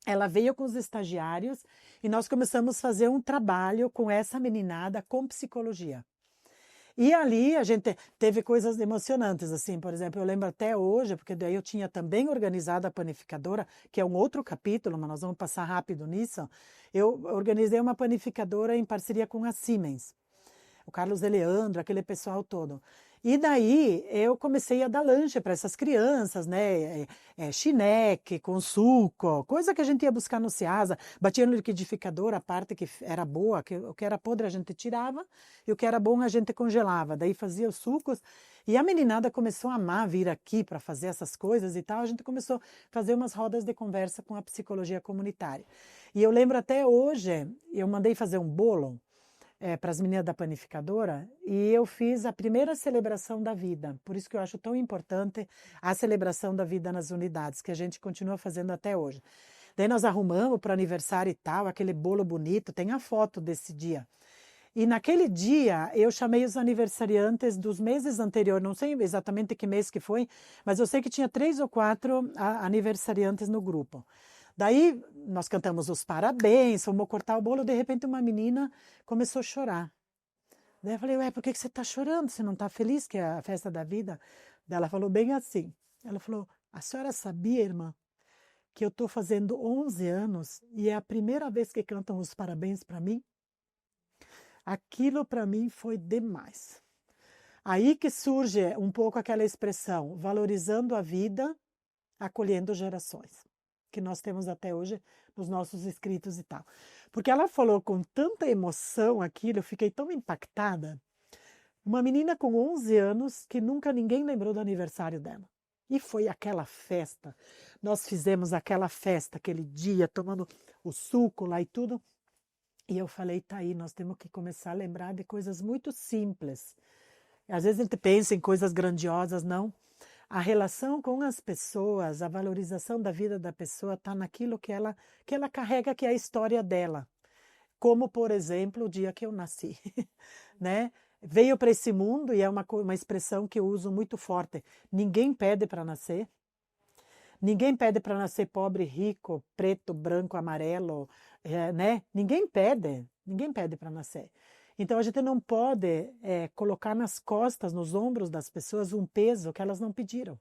Ela veio com os estagiários e nós começamos a fazer um trabalho com essa meninada com psicologia. E ali a gente teve coisas emocionantes, assim, por exemplo, eu lembro até hoje, porque daí eu tinha também organizado a panificadora, que é um outro capítulo, mas nós vamos passar rápido nisso. Eu organizei uma panificadora em parceria com a Siemens, o Carlos de Leandro, aquele pessoal todo. E daí eu comecei a dar lanche para essas crianças, né? Chineque com suco, coisa que a gente ia buscar no Ceasa, batia no liquidificador, a parte que era boa, o que era podre a gente tirava, e o que era bom a gente congelava. Daí fazia os sucos, e a meninada começou a amar vir aqui para fazer essas coisas e tal. A gente começou a fazer umas rodas de conversa com a psicologia comunitária. E eu lembro até hoje, eu mandei fazer um bolo, para as meninas da panificadora, e eu fiz a primeira celebração da vida. Por isso que eu acho tão importante a celebração da vida nas unidades, que a gente continua fazendo até hoje. Daí nós arrumamos para o aniversário e tal, aquele bolo bonito, tem a foto desse dia. E naquele dia eu chamei os aniversariantes dos meses anteriores, não sei exatamente que mês que foi, mas eu sei que tinha 3 ou 4 aniversariantes no grupo. Daí nós cantamos os parabéns, fomos cortar o bolo, de repente uma menina começou a chorar. Daí eu falei, ué, por que você está chorando? Você não está feliz que é a festa da vida? Daí ela falou bem assim, ela falou, a senhora sabia, irmã, que eu estou fazendo 11 anos e é a primeira vez que cantam os parabéns para mim? Aquilo para mim foi demais. Aí que surge um pouco aquela expressão, valorizando a vida, acolhendo gerações, que nós temos até hoje nos nossos escritos e tal. Porque ela falou com tanta emoção aquilo, eu fiquei tão impactada. Uma menina com 11 anos que nunca ninguém lembrou do aniversário dela. E foi aquela festa. Nós fizemos aquela festa, aquele dia, tomando o suco lá e tudo. E eu falei, tá aí, nós temos que começar a lembrar de coisas muito simples. Às vezes a gente pensa em coisas grandiosas, não. A relação com as pessoas, a valorização da vida da pessoa está naquilo que ela carrega, que é a história dela. Como, por exemplo, o dia que eu nasci. Né? Veio para esse mundo, e é uma expressão que eu uso muito forte, ninguém pede para nascer. Ninguém pede para nascer pobre, rico, preto, branco, amarelo, né? Ninguém pede para nascer. Então a gente não pode colocar nas costas, nos ombros das pessoas um peso que elas não pediram.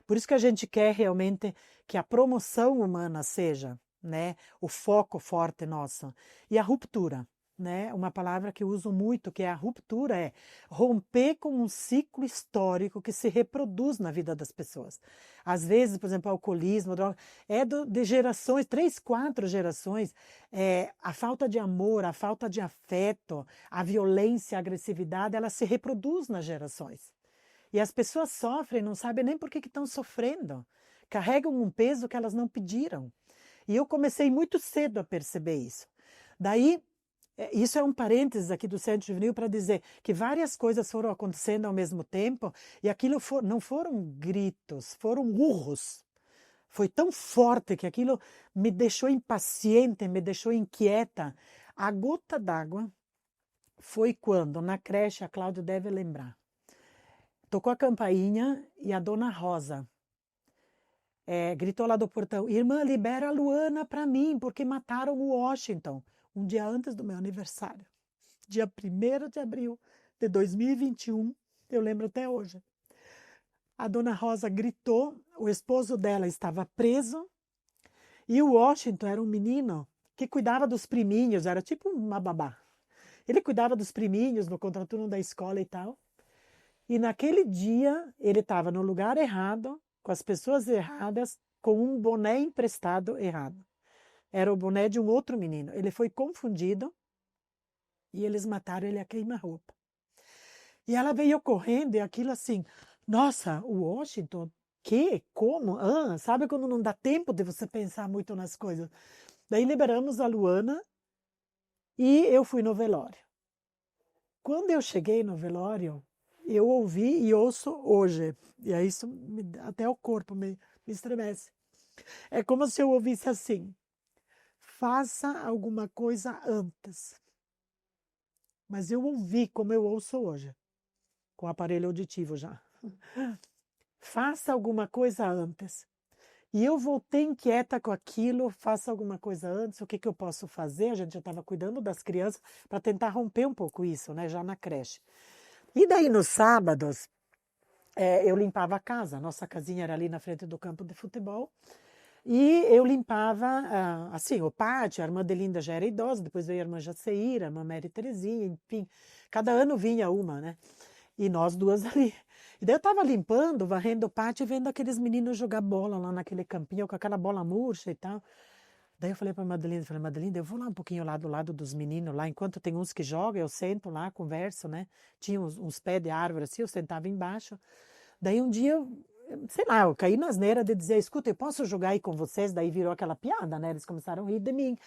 Por isso que a gente quer realmente que a promoção humana seja né? O foco forte nosso. E a ruptura, né? Uma palavra que eu uso muito, que é a ruptura, é romper com um ciclo histórico que se reproduz na vida das pessoas. Às vezes, por exemplo, alcoolismo, droga, de gerações, 3, 4 gerações, a falta de amor, a falta de afeto, a violência, a agressividade, ela se reproduz nas gerações. E as pessoas sofrem, não sabem nem por que estão sofrendo. Carregam um peso que elas não pediram. E eu comecei muito cedo a perceber isso. Daí, isso é um parênteses aqui do Centro Juvenil para dizer que várias coisas foram acontecendo ao mesmo tempo e aquilo não foram gritos, foram urros. Foi tão forte que aquilo me deixou impaciente, me deixou inquieta. A gota d'água foi quando, na creche, a Cláudia deve lembrar, tocou a campainha e a dona Rosa gritou lá do portão: irmã, libera a Luana para mim, porque mataram o Washington. Um dia antes do meu aniversário, dia 1º de abril de 2021, eu lembro até hoje. A dona Rosa gritou, o esposo dela estava preso, e o Washington era um menino que cuidava dos priminhos, era tipo uma babá. Ele cuidava dos priminhos no contraturno da escola e tal. E naquele dia, ele estava no lugar errado, com as pessoas erradas, com um boné emprestado errado. Era o boné de um outro menino. Ele foi confundido e eles mataram ele a queima-roupa. E ela veio correndo e aquilo assim, nossa, o Washington, que? Como? Sabe quando não dá tempo de você pensar muito nas coisas? Daí liberamos a Luana e eu fui no velório. Quando eu cheguei no velório, eu ouvi e ouço hoje, e aí isso até o corpo me estremece. É como se eu ouvisse assim: faça alguma coisa antes. Mas eu ouvi como eu ouço hoje, com o aparelho auditivo já. Faça alguma coisa antes. E eu voltei inquieta com aquilo, faça alguma coisa antes, o que eu posso fazer? A gente já estava cuidando das crianças para tentar romper um pouco isso, né, já na creche. E daí, nos sábados, eu limpava a casa. Nossa casinha era ali na frente do campo de futebol. E eu limpava, assim, o pátio. A irmã Delinda já era idosa, depois veio a irmã Jaceira, a irmã Mary Terezinha, enfim. Cada ano vinha uma, né? E nós duas ali. E daí eu estava limpando, varrendo o pátio e vendo aqueles meninos jogar bola lá naquele campinho, com aquela bola murcha e tal. Daí eu falei para a Madelinda, eu vou lá um pouquinho lá do lado dos meninos, lá, enquanto tem uns que jogam, eu sento lá, converso, né? Tinha uns pés de árvore assim, eu sentava embaixo. Daí um dia, sei lá, eu caí na asneira de dizer: escuta, eu posso jogar aí com vocês? Daí virou aquela piada, né? Eles começaram a rir de mim.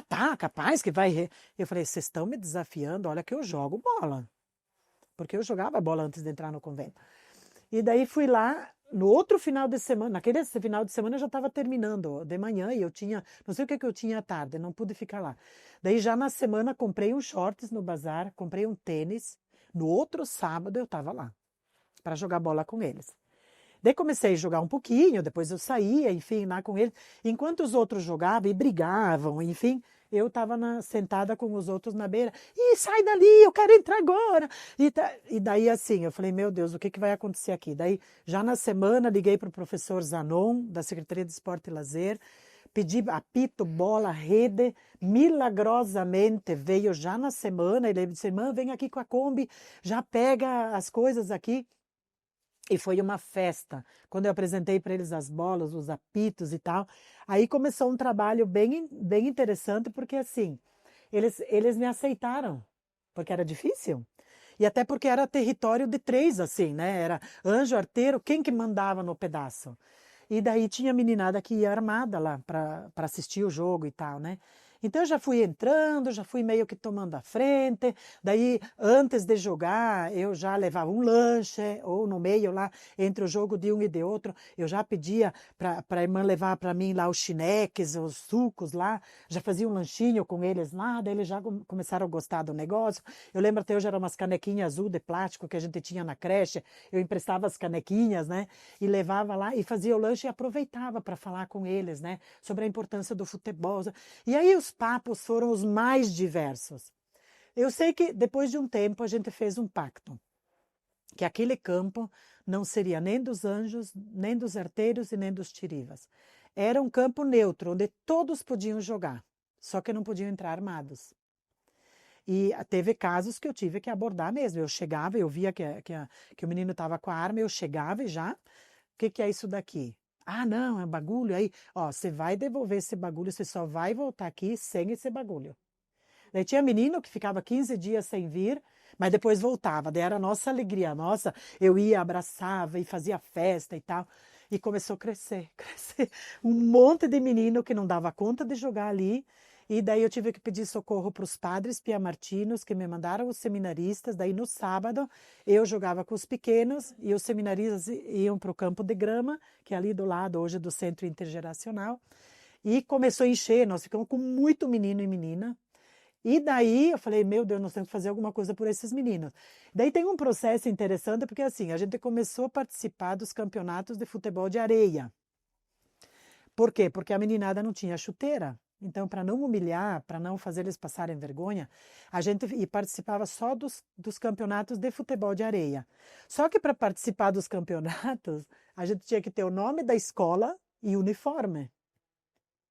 Tá, capaz que vai. Eu falei: vocês estão me desafiando, olha que eu jogo bola. Porque eu jogava bola antes de entrar no convento. E daí fui lá. No outro final de semana, naquele final de semana eu já estava terminando de manhã e eu tinha, não sei o que eu tinha à tarde, não pude ficar lá. Daí já na semana comprei uns shorts no bazar, comprei um tênis. No outro sábado eu estava lá para jogar bola com eles. Daí comecei a jogar um pouquinho, depois eu saía, enfim, lá com eles. Enquanto os outros jogavam e brigavam, enfim, eu estava sentada com os outros na beira. Sai dali, eu quero entrar agora. E daí assim, eu falei: meu Deus, o que vai acontecer aqui? Daí, já na semana, liguei para o professor Zanon, da Secretaria de Esporte e Lazer, pedi apito, bola, rede. Milagrosamente veio já na semana. Ele disse: irmã, vem aqui com a Kombi, já pega as coisas aqui. E foi uma festa. Quando eu apresentei para eles as bolas, os apitos e tal, aí começou um trabalho bem, bem interessante, porque assim, eles me aceitaram, porque era difícil. E até porque era território de 3, assim, né? Era anjo, arteiro, quem que mandava no pedaço? E daí tinha meninada que ia armada lá para assistir o jogo e tal, né? Então eu já fui entrando, já fui meio que tomando a frente. Daí, antes de jogar, eu já levava um lanche, ou no meio lá, entre o jogo de um e de outro, eu já pedia para a irmã levar para mim lá os chineques, os sucos lá, já fazia um lanchinho com eles lá, daí eles já começaram a gostar do negócio. Eu lembro até hoje, eram umas canequinhas azul de plástico que a gente tinha na creche, eu emprestava as canequinhas, né, e levava lá e fazia o lanche e aproveitava para falar com eles, né, sobre a importância do futebol. E aí os papos foram os mais diversos. Eu sei que depois de um tempo a gente fez um pacto, que aquele campo não seria nem dos anjos, nem dos arteiros e nem dos tirivas. era um campo neutro, onde todos podiam jogar, só que não podiam entrar armados. E teve casos que eu tive que abordar mesmo. Eu chegava, eu via que o menino estava com a arma, eu chegava e já, o que é isso daqui? Ah, não, é bagulho. Aí, ó, você vai devolver esse bagulho, você só vai voltar aqui sem esse bagulho. Daí tinha menino que ficava 15 dias sem vir, mas depois voltava. Daí era a nossa alegria. Nossa, eu ia, abraçava e fazia festa e tal. E começou a crescer, crescer. Um monte de menino que não dava conta de jogar ali. E daí eu tive que pedir socorro para os padres piamartinos, que me mandaram os seminaristas. Daí no sábado eu jogava com os pequenos e os seminaristas iam para o campo de grama, que é ali do lado hoje do Centro Intergeracional. E começou a encher, nós ficamos com muito menino e menina. E daí eu falei, meu Deus, nós temos que fazer alguma coisa por esses meninos. Daí tem um processo interessante, porque assim, a gente começou a participar dos campeonatos de futebol de areia. Por quê? Porque a meninada não tinha chuteira. Então, para não humilhar, para não fazer eles passarem vergonha, a gente participava só dos campeonatos de futebol de areia. Só que para participar dos campeonatos, a gente tinha que ter o nome da escola e uniforme.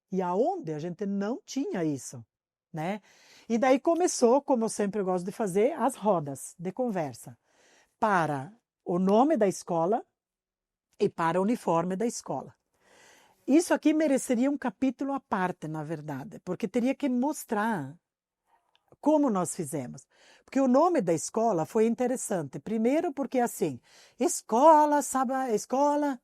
E aonde a gente não tinha isso, né? E daí começou, como eu sempre gosto de fazer, as rodas de conversa para o nome da escola e para o uniforme da escola. Isso aqui mereceria um capítulo à parte, na verdade, porque teria que mostrar como nós fizemos. Porque o nome da escola foi interessante. Primeiro porque assim, Escola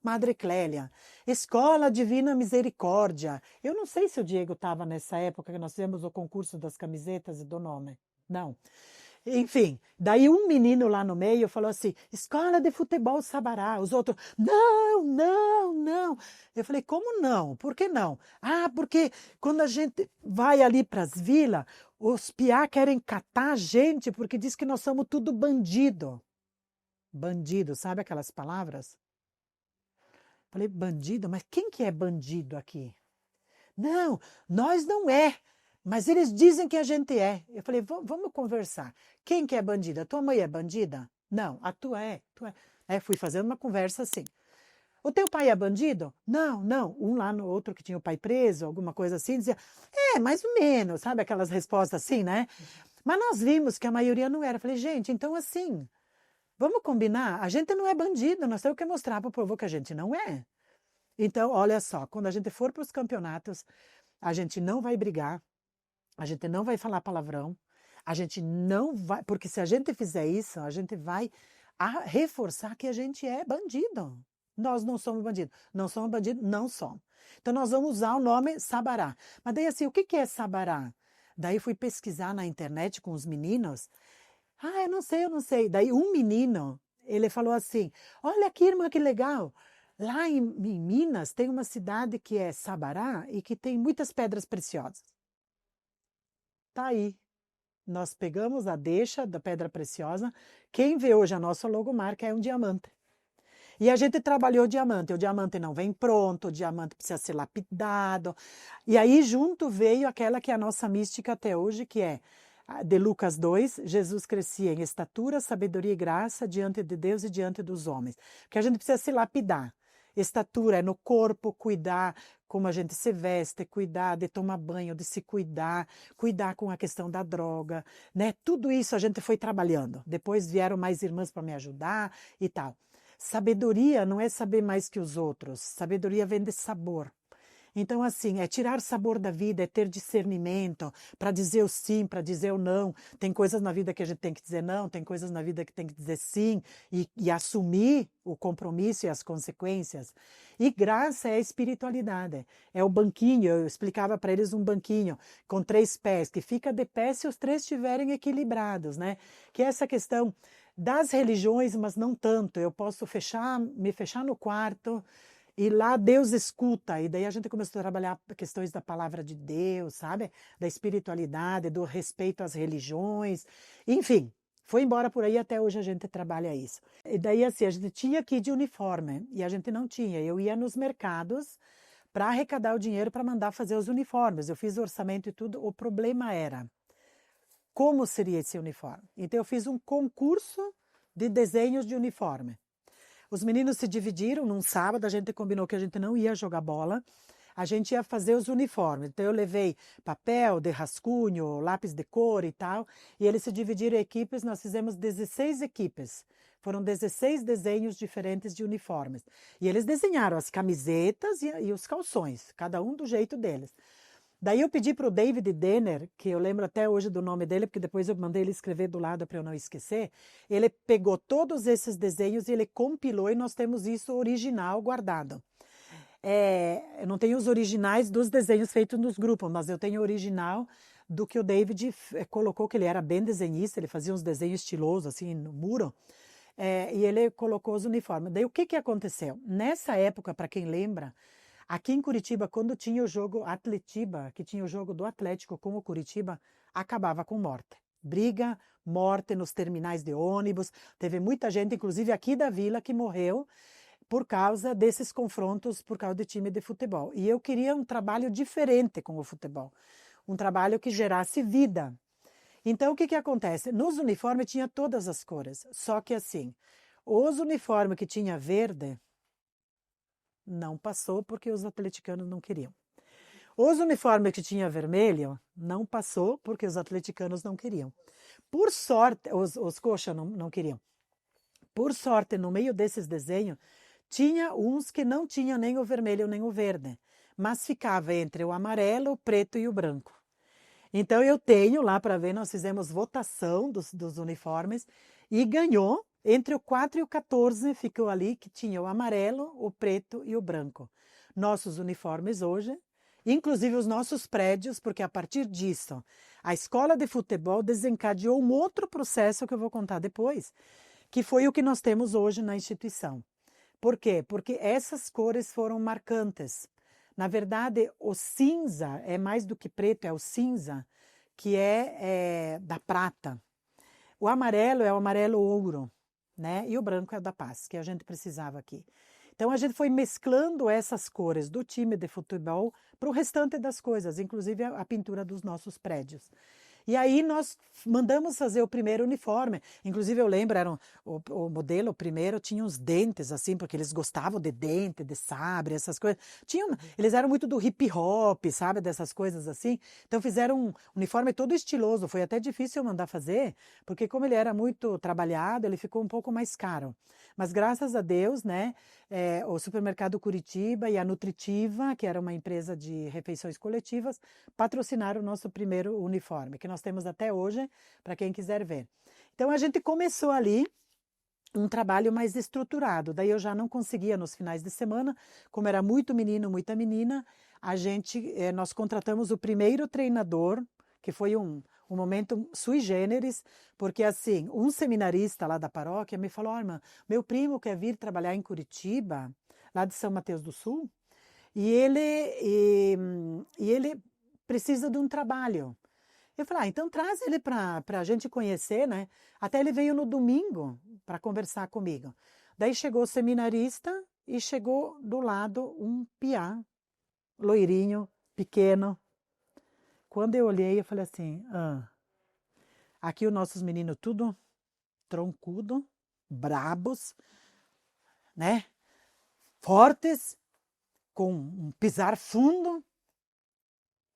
Madre Clélia, Escola Divina Misericórdia. Eu não sei se o Diego estava nessa época que nós fizemos o concurso das camisetas e do nome. Não. Enfim, daí um menino lá no meio falou assim, Escola de Futebol Sabará. Os outros, não, não, não. Eu falei, como não? Por que não? Ah, porque quando a gente vai ali para as vilas, os piá querem catar a gente porque diz que nós somos tudo bandido. Bandido, sabe aquelas palavras? Falei, bandido? Mas quem que é bandido aqui? Não, nós não é. Mas eles dizem que a gente é. Eu falei, vamos conversar. Quem que é bandida? A tua mãe é bandida? Não, a tua é. Fui fazendo uma conversa assim. O teu pai é bandido? Não, não. Um lá no outro que tinha o pai preso, alguma coisa assim, dizia, mais ou menos, sabe aquelas respostas assim, né? Mas nós vimos que a maioria não era. Eu falei, gente, então assim, vamos combinar? A gente não é bandido, nós temos que mostrar para o povo que a gente não é. Então, olha só, quando a gente for para os campeonatos, a gente não vai brigar, a gente não vai falar palavrão, a gente não vai... Porque se a gente fizer isso, a gente vai reforçar que a gente é bandido. Nós não somos bandidos. Não somos bandidos? Não somos. Então, nós vamos usar o nome Sabará. Mas daí, assim, o que é Sabará? Daí, fui pesquisar na internet com os meninos. Eu não sei. Daí, um menino, ele falou assim, olha aqui, irmã, que legal. Lá em Minas, tem uma cidade que é Sabará e que tem muitas pedras preciosas. Tá aí. Nós pegamos a deixa da pedra preciosa. Quem vê hoje a nossa logomarca é um diamante. E a gente trabalhou o diamante não vem pronto, o diamante precisa ser lapidado. E aí junto veio aquela que é a nossa mística até hoje, que é de Lucas 2, Jesus crescia em estatura, sabedoria e graça diante de Deus e diante dos homens. Porque a gente precisa se lapidar. Estatura é no corpo, cuidar como a gente se veste, cuidar de tomar banho, de se cuidar com a questão da droga, né? Tudo isso a gente foi trabalhando. Depois vieram mais irmãs para me ajudar e tal. Sabedoria não é saber mais que os outros. Sabedoria vem de sabor. Então, assim, é tirar sabor da vida, é ter discernimento para dizer o sim, para dizer o não. Tem coisas na vida que a gente tem que dizer não, tem coisas na vida que tem que dizer sim e assumir o compromisso e as consequências. E graça é a espiritualidade. É o banquinho, eu explicava para eles um banquinho com 3 pés, que fica de pé se os 3 estiverem equilibrados, né? Que é essa questão das religiões, mas não tanto. Eu posso me fechar no quarto e lá Deus escuta. E daí a gente começou a trabalhar questões da palavra de Deus, sabe? Da espiritualidade, do respeito às religiões. Enfim, foi embora por aí, até hoje a gente trabalha isso. E daí assim, a gente tinha que ir de uniforme e a gente não tinha. Eu ia nos mercados para arrecadar o dinheiro para mandar fazer os uniformes. Eu fiz o orçamento e tudo. O problema era como seria esse uniforme. Então eu fiz um concurso de desenhos de uniforme. Os meninos se dividiram num sábado, a gente combinou que a gente não ia jogar bola. a gente ia fazer os uniformes. Então eu levei papel de rascunho, lápis de cor e tal, e eles se dividiram em equipes, nós fizemos 16 equipes. Foram 16 desenhos diferentes de uniformes. E eles desenharam as camisetas e os calções, cada um do jeito deles. Daí eu pedi para o David Denner, que eu lembro até hoje do nome dele, porque depois eu mandei ele escrever do lado para eu não esquecer. Ele pegou todos esses desenhos e ele compilou e nós temos isso original guardado. Eu não tenho os originais dos desenhos feitos nos grupos, mas eu tenho o original do que o David colocou, que ele era bem desenhista, ele fazia uns desenhos estilosos assim no muro. E ele colocou os uniformes. Daí o que aconteceu? Nessa época, para quem lembra, aqui em Curitiba, quando tinha o jogo Atletiba, que tinha o jogo do Atlético com o Curitiba, acabava com morte. Briga, morte nos terminais de ônibus. Teve muita gente, inclusive aqui da vila, que morreu por causa desses confrontos, por causa de time de futebol. E eu queria um trabalho diferente com o futebol. Um trabalho que gerasse vida. Então, o que acontece? Nos uniformes tinha todas as cores. Só que assim, os uniformes que tinha verde, não passou porque os atleticanos não queriam. Os uniformes que tinha vermelho, não passou porque os atleticanos não queriam. Por sorte, os coxa não queriam. Por sorte, no meio desses desenhos, tinha uns que não tinham nem o vermelho nem o verde, mas ficava entre o amarelo, o preto e o branco. Então eu tenho lá para ver, nós fizemos votação dos uniformes e ganhou. Entre o 4 e o 14 ficou ali que tinha o amarelo, o preto e o branco. Nossos uniformes hoje, inclusive os nossos prédios, porque a partir disso, a escola de futebol desencadeou um outro processo que eu vou contar depois, que foi o que nós temos hoje na instituição. Por quê? Porque essas cores foram marcantes. Na verdade, o cinza é mais do que preto, é o cinza, que é da prata. O amarelo é o amarelo ouro, né? E o branco é o da paz, que a gente precisava aqui. Então a gente foi mesclando essas cores do time de futebol para o restante das coisas, inclusive a pintura dos nossos prédios. E aí nós mandamos fazer o primeiro uniforme. Inclusive eu lembro, o modelo, o primeiro, tinha uns dentes assim, porque eles gostavam de dente, de sabre, essas coisas. Eles eram muito do hip hop, sabe, dessas coisas assim. Então fizeram um uniforme todo estiloso. Foi até difícil eu mandar fazer, porque como ele era muito trabalhado, ele ficou um pouco mais caro. Mas graças a Deus, né, o Supermercado Curitiba e a Nutritiva, que era uma empresa de refeições coletivas, patrocinaram o nosso primeiro uniforme, que nós temos até hoje, para quem quiser ver. Então a gente começou ali um trabalho mais estruturado. Daí eu já não conseguia nos finais de semana, como era muito menino, muita menina, nós contratamos o primeiro treinador, que foi um momento sui generis, porque assim, um seminarista lá da paróquia me falou, irmã, meu primo quer vir trabalhar em Curitiba, lá de São Mateus do Sul, e ele precisa de um trabalho. Eu falei, então traz ele para a gente conhecer, né? Até ele veio no domingo para conversar comigo. Daí chegou o seminarista e chegou do lado um piá, loirinho, pequeno. Quando eu olhei, eu falei assim, aqui os nossos meninos tudo troncudo, brabos, né? Fortes, com um pisar fundo.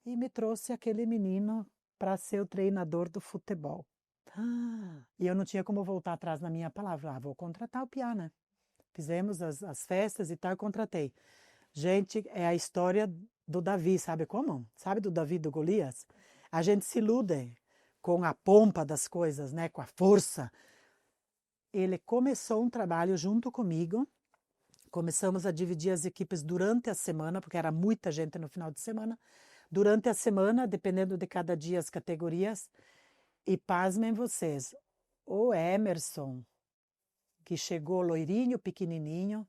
E me trouxe aquele menino para ser o treinador do futebol. E eu não tinha como voltar atrás na minha palavra. Vou contratar o piá, né? Fizemos as festas e tal, eu contratei. Gente, é a história do Davi, sabe como? Sabe do Davi do Golias? A gente se ilude com a pompa das coisas, né? Com a força. Ele começou um trabalho junto comigo. Começamos a dividir as equipes durante a semana, porque era muita gente no final de semana. Durante a semana, dependendo de cada dia as categorias. E pasmem vocês, o Emerson, que chegou loirinho, pequenininho,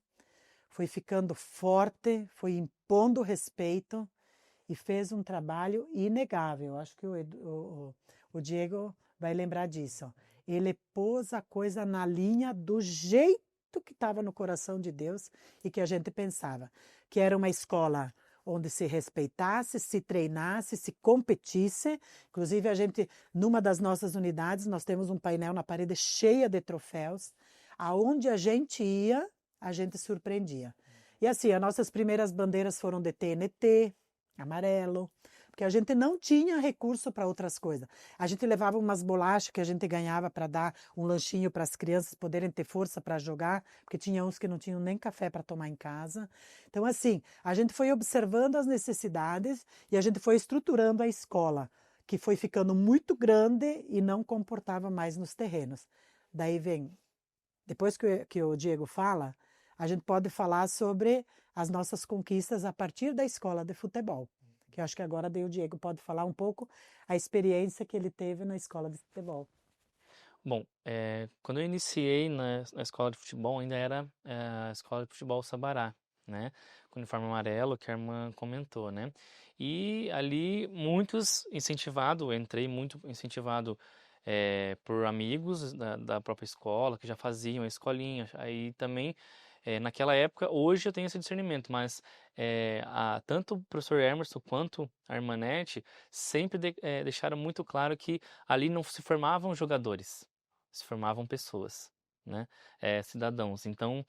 foi ficando forte, foi impondo respeito e fez um trabalho inegável. Acho que o Diego vai lembrar disso. Ele pôs a coisa na linha do jeito que estava no coração de Deus e que a gente pensava, que era uma escola onde se respeitasse, se treinasse, se competisse. Inclusive, a gente, numa das nossas unidades, nós temos um painel na parede cheia de troféus. Aonde a gente ia, a gente surpreendia. E assim, as nossas primeiras bandeiras foram de TNT, amarelo, porque a gente não tinha recurso para outras coisas. A gente levava umas bolachas que a gente ganhava para dar um lanchinho para as crianças poderem ter força para jogar, porque tinha uns que não tinham nem café para tomar em casa. Então, assim, a gente foi observando as necessidades e a gente foi estruturando a escola, que foi ficando muito grande e não comportava mais nos terrenos. Daí vem, depois que o Diego fala, a gente pode falar sobre as nossas conquistas a partir da escola de futebol. Que eu acho que agora daí o Diego pode falar um pouco a experiência que ele teve na escola de futebol. Bom, quando eu iniciei na escola de futebol, ainda era a escola de futebol Sabará, né? Com uniforme amarelo, que a irmã comentou, né? E ali muitos incentivado, eu entrei muito incentivado por amigos da própria escola, que já faziam a escolinha. Aí também, naquela época, hoje eu tenho esse discernimento, mas tanto o professor Emerson quanto a irmã Nete sempre deixaram muito claro que ali não se formavam jogadores, se formavam pessoas, né? Cidadãos. Então,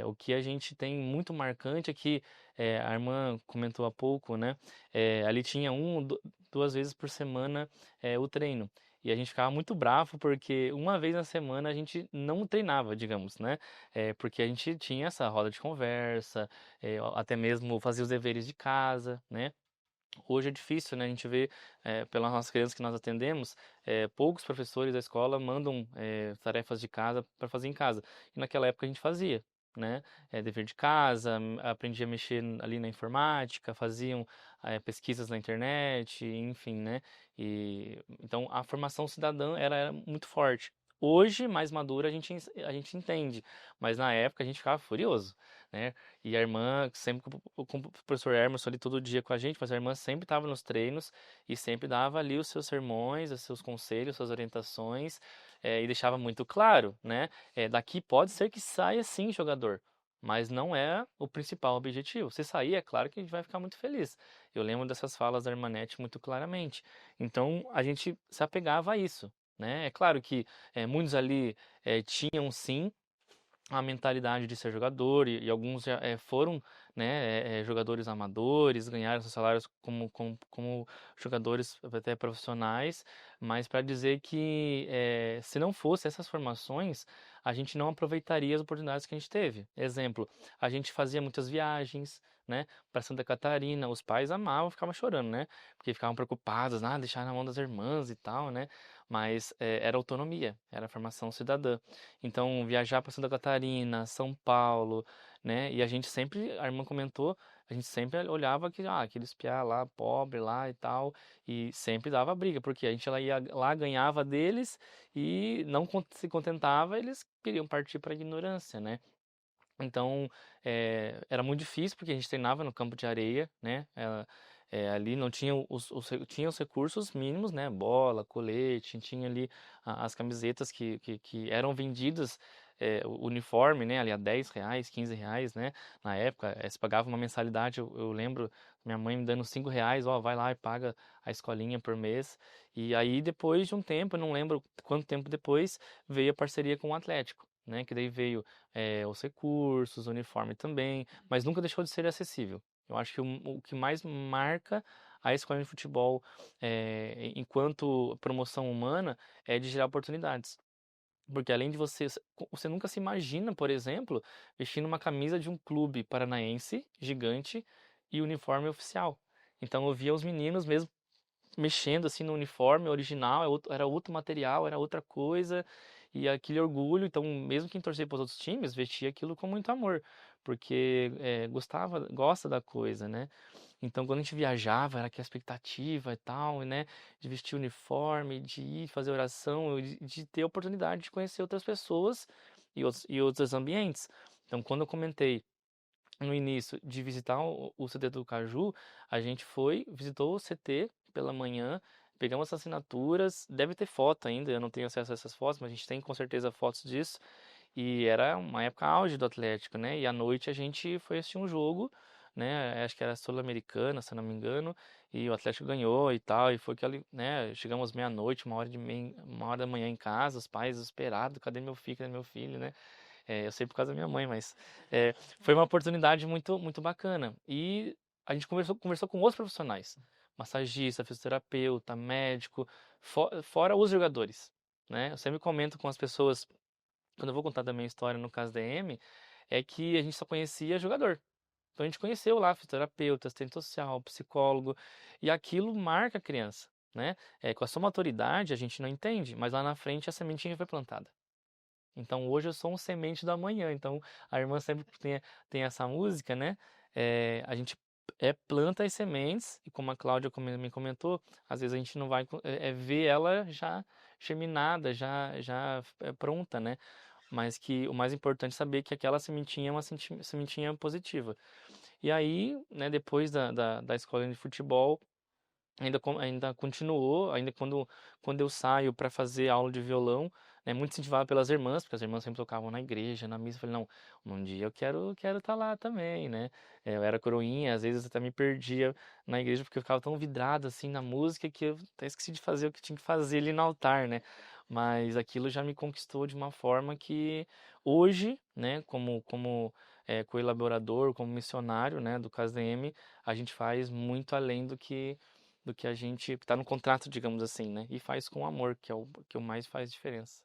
o que a gente tem muito marcante é que a irmã comentou há pouco, né? Ali tinha duas vezes por semana o treino. E a gente ficava muito bravo porque uma vez na semana a gente não treinava, digamos, né? Porque a gente tinha essa roda de conversa, até mesmo fazia os deveres de casa, né? Hoje é difícil, né? A gente vê, pelas nossas crianças que nós atendemos, poucos professores da escola mandam tarefas de casa para fazer em casa. E naquela época a gente fazia, né? Dever de casa, aprendia a mexer ali na informática, faziam pesquisas na internet, enfim, né? Então a formação cidadã era muito forte. Hoje, mais madura, a gente entende, mas na época a gente ficava furioso, né? E a irmã, sempre com o professor Emerson ali todo dia com a gente, mas a irmã sempre estava nos treinos e sempre dava ali os seus sermões, os seus conselhos, suas orientações, e deixava muito claro, né? Daqui pode ser que saia sim jogador, mas não é o principal objetivo. Se sair, é claro que a gente vai ficar muito feliz. Eu lembro dessas falas da irmã Nete muito claramente. Então a gente se apegava a isso, né? É claro que muitos ali tinham sim a mentalidade de ser jogador e alguns já foram, né, jogadores amadores, ganharam seus salários como jogadores até profissionais, mas para dizer que se não fosse essas formações, a gente não aproveitaria as oportunidades que a gente teve. Exemplo, a gente fazia muitas viagens, né, para Santa Catarina, os pais amavam, ficavam chorando, né, porque ficavam preocupados, deixar na mão das irmãs e tal, né, mas era autonomia, era formação cidadã. Então, viajar para Santa Catarina, São Paulo, né? E a gente sempre, a irmã comentou, a gente sempre olhava que, aqueles piá lá, pobre lá e tal, e sempre dava briga, porque a gente ia lá, ganhava deles e não se contentava, eles queriam partir para a ignorância, né? Então, era muito difícil porque a gente treinava no campo de areia, né? Ali não tinha tinha os recursos mínimos, né? Bola, colete, tinha ali as camisetas que eram vendidas, o uniforme, né? Ali a R$ 10, R$ 15, né? Na época, se pagava uma mensalidade, eu lembro minha mãe me dando R$ 5, ó, vai lá e paga a escolinha por mês. E aí, depois de um tempo, eu não lembro quanto tempo depois, veio a parceria com o Atlético, né? Que daí veio os recursos, o uniforme também, mas nunca deixou de ser acessível. Eu acho que o que mais marca a escola de futebol enquanto promoção humana é de gerar oportunidades. Porque além de você nunca se imagina, por exemplo, vestindo uma camisa de um clube paranaense gigante e uniforme oficial. Então eu via os meninos mesmo mexendo assim no uniforme original, era outro material, era outra coisa, e aquele orgulho. Então, mesmo quem torcia para os outros times, vestia aquilo com muito amor, porque gosta da coisa, né? Então, quando a gente viajava, era aquela expectativa e tal, né? De vestir o uniforme, de ir fazer oração, de ter a oportunidade de conhecer outras pessoas e outros ambientes. Então, quando eu comentei no início de visitar o CT do Caju, a gente visitou o CT pela manhã, pegamos as assinaturas, deve ter foto ainda, eu não tenho acesso a essas fotos, mas a gente tem com certeza fotos disso, e era uma época auge do Atlético, né? E à noite a gente foi assistir um jogo, né? Acho que era Sul-Americana, se eu não me engano, e o Atlético ganhou e tal, e foi que ali, né? Chegamos meia-noite, uma hora da manhã em casa, os pais desesperados, cadê meu filho, né? Eu sei por causa da minha mãe, mas foi uma oportunidade muito, muito bacana. E a gente conversou com outros profissionais, massagista, fisioterapeuta, médico, fora os jogadores, né? Eu sempre comento com as pessoas, quando eu vou contar da minha história no caso da Amy, é que a gente só conhecia jogador. Então a gente conheceu lá fisioterapeuta, assistente social, psicólogo, e aquilo marca a criança, né? Com a sua maturidade a gente não entende, mas lá na frente a sementinha foi plantada. Então hoje eu sou um semente do amanhã. Então a irmã sempre tem essa música, né? A gente planta as sementes, e como a Cláudia me comentou, às vezes a gente não vai ver ela já germinada, já pronta, né? Mas que o mais importante é saber que aquela sementinha é uma sementinha positiva. E aí, né, depois da escola de futebol, ainda continuou, ainda quando eu saio para fazer aula de violão, né, muito incentivado pelas irmãs, porque as irmãs sempre tocavam na igreja, na missa. Eu falei, não, um dia eu quero estar lá também, né? Eu era coroinha, às vezes eu até me perdia na igreja porque eu ficava tão vidrado assim na música que eu até esqueci de fazer o que tinha que fazer ali no altar, né? Mas aquilo já me conquistou de uma forma que hoje, né, como colaborador, como missionário, né, do CASDM, a gente faz muito além do que a gente está no contrato, digamos assim, né? E faz com amor, que é o que mais faz diferença.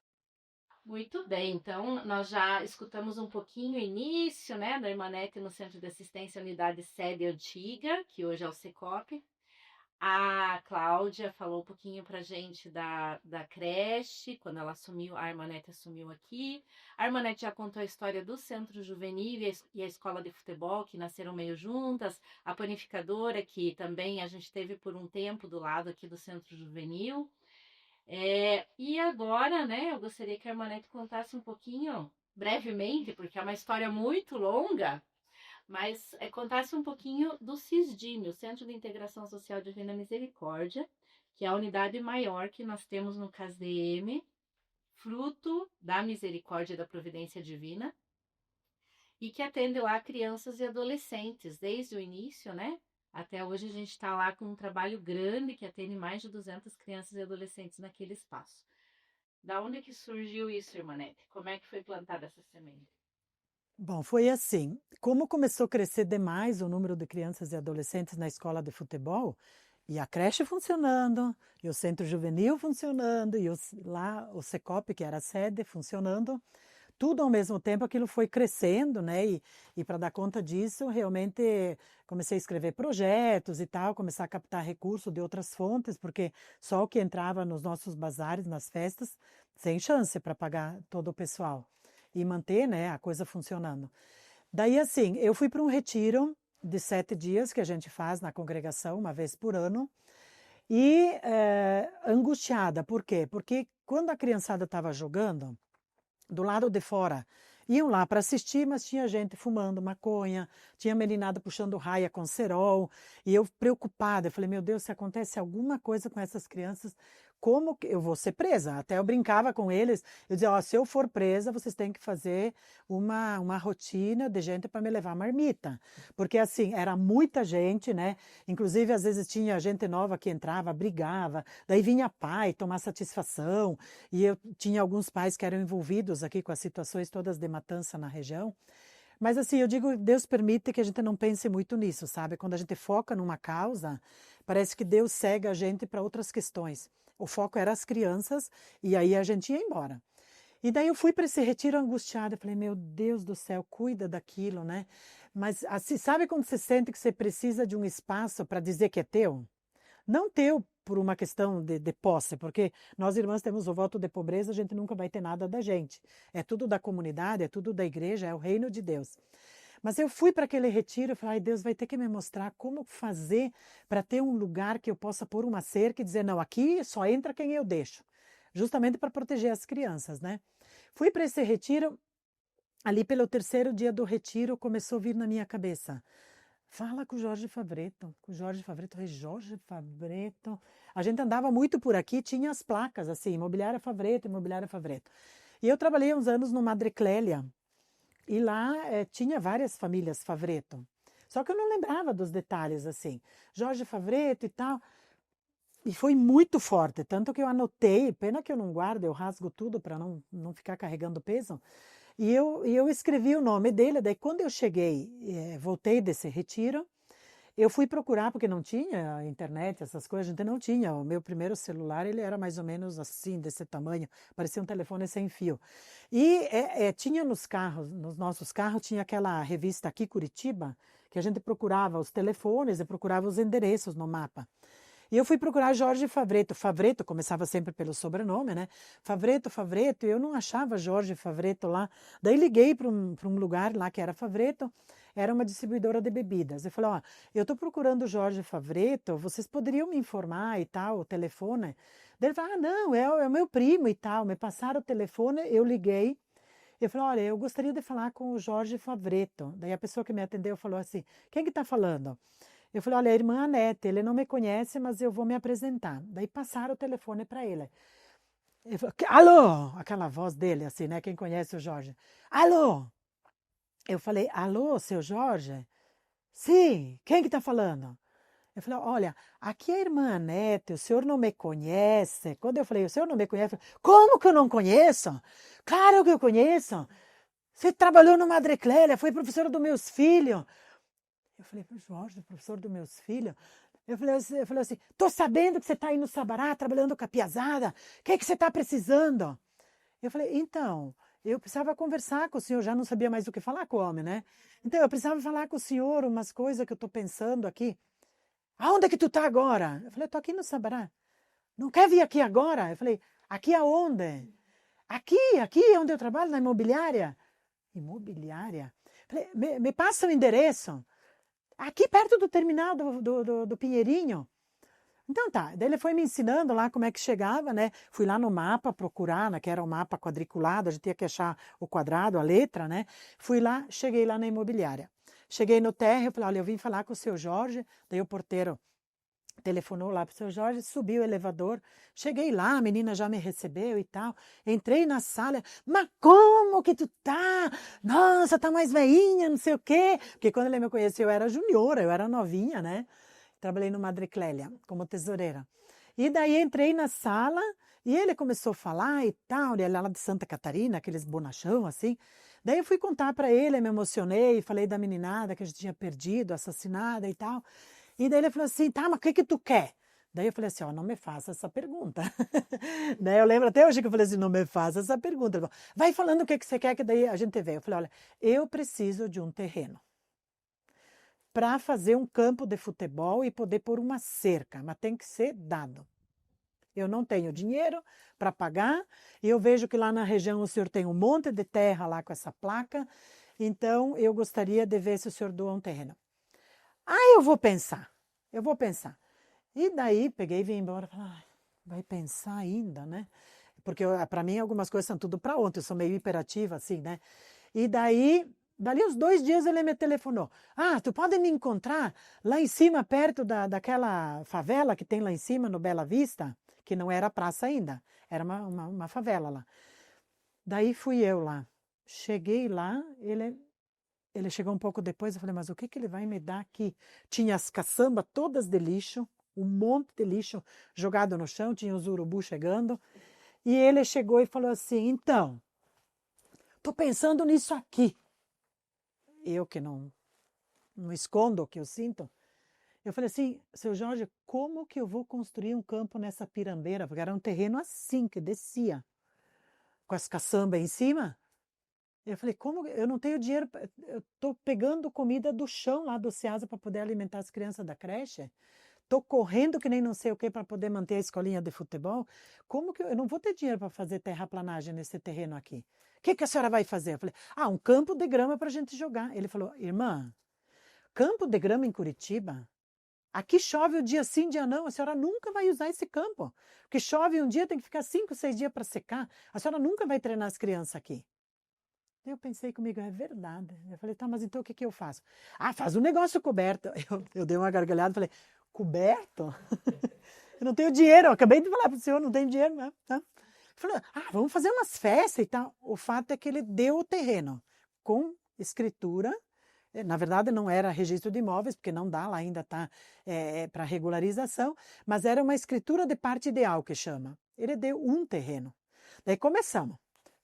Muito bem, então nós já escutamos um pouquinho o início, né, da Irmanete no Centro de Assistência Unidade Sede Antiga, que hoje é o Secop. A Cláudia falou um pouquinho pra gente da creche, quando ela assumiu, a Irmanete assumiu aqui. A Irmanete já contou a história do Centro Juvenil e a Escola de Futebol, que nasceram meio juntas. A panificadora, que também a gente teve por um tempo do lado aqui do Centro Juvenil. E agora, né, eu gostaria que a Irmanete contasse um pouquinho, brevemente, porque é uma história muito longa, mas contasse um pouquinho do CISDIM, o Centro de Integração Social Divina Misericórdia, que é a unidade maior que nós temos no CASDM, fruto da misericórdia e da providência divina, e que atende lá crianças e adolescentes, desde o início, né? Até hoje a gente está lá com um trabalho grande que atende mais de 200 crianças e adolescentes naquele espaço. Da onde que surgiu isso, Irmanete? Como é que foi plantada essa semente? Bom, foi assim. Como começou a crescer demais o número de crianças e adolescentes na escola de futebol, e a creche funcionando, e o centro juvenil funcionando, e lá o Secop, que era a sede, funcionando, tudo ao mesmo tempo, aquilo foi crescendo, né? E para dar conta disso, realmente comecei a escrever projetos e tal, começar a captar recursos de outras fontes, porque só o que entrava nos nossos bazares, nas festas, sem chance para pagar todo o pessoal e manter, né, a coisa funcionando. Daí, assim, eu fui para um retiro de 7 dias que a gente faz na congregação, uma vez por ano, e angustiada. Por quê? Porque quando a criançada estava jogando, do lado de fora, iam lá para assistir, mas tinha gente fumando maconha, tinha meninada puxando raia com cerol, e eu preocupada, eu falei, meu Deus, se acontece alguma coisa com essas crianças, como que eu vou ser presa? Até eu brincava com eles, eu dizia, ó, se eu for presa, vocês têm que fazer uma rotina de gente para me levar marmita, porque assim, era muita gente, né? Inclusive, às vezes tinha gente nova que entrava, brigava, daí vinha pai tomar satisfação, e eu tinha alguns pais que eram envolvidos aqui com as situações todas de matança na região. Mas assim, eu digo, Deus permite que a gente não pense muito nisso, sabe? Quando a gente foca numa causa, parece que Deus cega a gente para outras questões. O foco era as crianças e aí a gente ia embora. E daí eu fui para esse retiro angustiada, eu falei, meu Deus do céu, cuida daquilo, né? Mas assim, sabe quando você sente que você precisa de um espaço para dizer que é teu? Não teu por uma questão de posse, porque nós irmãs temos o voto de pobreza, a gente nunca vai ter nada da gente. É tudo da comunidade, é tudo da igreja, é o reino de Deus. Mas eu fui para aquele retiro e falei, ai, Deus vai ter que me mostrar como fazer para ter um lugar que eu possa pôr uma cerca e dizer, não, aqui só entra quem eu deixo. Justamente para proteger as crianças, né? Fui para esse retiro, ali pelo 3º dia do retiro, começou a vir na minha cabeça. Fala com o Jorge Favreto. Com o Jorge Favreto. Eu falei, Jorge Favreto. A gente andava muito por aqui, tinha as placas assim, Imobiliária Favreto, Imobiliária Favreto. E eu trabalhei uns anos no Madre Clélia. E lá tinha várias famílias Favreto. Só que eu não lembrava dos detalhes assim. Jorge Favreto e tal. E foi muito forte, tanto que eu anotei, pena que eu não guardo, eu rasgo tudo para não ficar carregando peso. E eu escrevi o nome dele, daí quando eu cheguei, voltei desse retiro, eu fui procurar, porque não tinha internet, essas coisas, a gente não tinha. O meu primeiro celular, ele era mais ou menos assim, desse tamanho, parecia um telefone sem fio. E tinha nos carros, nos nossos carros, tinha aquela revista Aqui Curitiba, que a gente procurava os telefones e procurava os endereços no mapa. E eu fui procurar Jorge Favreto. Favreto começava sempre pelo sobrenome, né? Favreto, Favreto, e eu não achava Jorge Favreto lá. Daí liguei para um lugar lá que era Favreto, era uma distribuidora de bebidas. Eu falei, ó, eu estou procurando Jorge Favreto, vocês poderiam me informar e tal, o telefone? Daí ele falou, ah, não, é o meu primo e tal. Me passaram o telefone, eu liguei. Eu falei, olha, eu gostaria de falar com o Jorge Favreto. Daí a pessoa que me atendeu falou assim, quem que está falando? Eu falei, olha, a irmã Anete, ele não me conhece, mas eu vou me apresentar. Daí passaram o telefone para ele. Ele falou, alô? Aquela voz dele, assim, né? Quem conhece o Jorge. Alô? Eu falei, alô, seu Jorge? Sim, quem que está falando? Eu falei, olha, aqui é a irmã Anete, o senhor não me conhece. Quando eu falei, o senhor não me conhece? Como que eu não conheço? Claro que eu conheço. Você trabalhou no Madre Clélia, foi professora dos meus filhos. Eu falei, Jorge, professor dos meus filhos. Eu falei assim, tô sabendo que você está aí no Sabará, trabalhando com a piazada. O que você está precisando? Eu falei, então, eu precisava conversar com o senhor, já não sabia mais o que falar com o homem, né? Então, eu precisava falar com o senhor umas coisas que eu estou pensando aqui. Aonde é que tu está agora? Eu falei, tô aqui no Sabará. Não quer vir aqui agora? Eu falei, aqui aonde? Aqui onde eu trabalho, na imobiliária. Imobiliária? Eu falei, me passa o endereço. Aqui perto do terminal do Pinheirinho. Então tá, daí ele foi me ensinando lá como é que chegava, né? Fui lá no mapa procurar, né? Que era um mapa quadriculado, a gente tinha que achar o quadrado, a letra, né? Fui lá, cheguei lá na imobiliária. Cheguei no térreo, falei, olha, eu vim falar com o seu Jorge, daí o porteiro telefonou lá pro seu Jorge, subi o elevador, cheguei lá, a menina já me recebeu e tal, entrei na sala, mas como que tu tá? Nossa, tá mais veinha, não sei o quê, porque quando ele me conheceu eu era juniora, eu era novinha, né? Trabalhei no Madre Clélia como tesoureira. E daí entrei na sala e ele começou a falar e tal, ele era lá de Santa Catarina, aqueles bonachão assim. Daí eu fui contar para ele, me emocionei, falei da meninada que a gente tinha perdido, assassinada e tal. E daí ele falou assim, tá, mas o que tu quer? Daí eu falei assim, ó, não me faça essa pergunta. Daí eu lembro até hoje que eu falei assim, não me faça essa pergunta. Ele falou, vai falando o que você quer que daí a gente vê. Eu falei, olha, eu preciso de um terreno para fazer um campo de futebol e poder pôr uma cerca, mas tem que ser dado. Eu não tenho dinheiro para pagar e eu vejo que lá na região o senhor tem um monte de terra lá com essa placa, então eu gostaria de ver se o senhor doa um terreno. Ah, eu vou pensar. E daí peguei e vim embora. Falei, vai pensar ainda, né? Porque para mim algumas coisas são tudo para ontem, eu sou meio hiperativa assim, né? E daí, dali uns 2 dias ele me telefonou. Ah, tu pode me encontrar lá em cima, perto daquela favela que tem lá em cima, no Bela Vista, que não era praça ainda, era uma favela lá. Daí fui eu lá. Cheguei lá, ele chegou um pouco depois, eu falei, mas o que ele vai me dar aqui? Tinha as caçambas todas de lixo, um monte de lixo jogado no chão, tinha os urubus chegando. E ele chegou e falou assim, então, tô pensando nisso aqui. Eu que não escondo o que eu sinto. Eu falei assim, seu Jorge, como que eu vou construir um campo nessa pirambeira? Porque era um terreno assim, que descia, com as caçambas em cima. Eu falei, como? Eu não tenho dinheiro, eu estou pegando comida do chão lá do Ceasa para poder alimentar as crianças da creche. Estou correndo que nem não sei o que para poder manter a escolinha de futebol. Como que eu não vou ter dinheiro para fazer terraplanagem nesse terreno aqui? O que a senhora vai fazer? Eu falei, um campo de grama para a gente jogar. Ele falou, irmã, campo de grama em Curitiba? Aqui chove o dia sim, dia não. A senhora nunca vai usar esse campo. Porque chove um dia, tem que ficar 5, 6 dias para secar. A senhora nunca vai treinar as crianças aqui. Eu pensei comigo, é verdade. Eu falei, tá, mas então o que eu faço? Faz um negócio coberto. Eu dei uma gargalhada e falei, coberto? Eu não tenho dinheiro. Eu acabei de falar para o senhor, não tenho dinheiro. Né? Tá? Falei, vamos fazer umas festas e tal. O fato é que ele deu o terreno com escritura. Na verdade, não era registro de imóveis, porque não dá, lá ainda está para regularização, mas era uma escritura de parte ideal que chama. Ele deu um terreno. Daí começamos.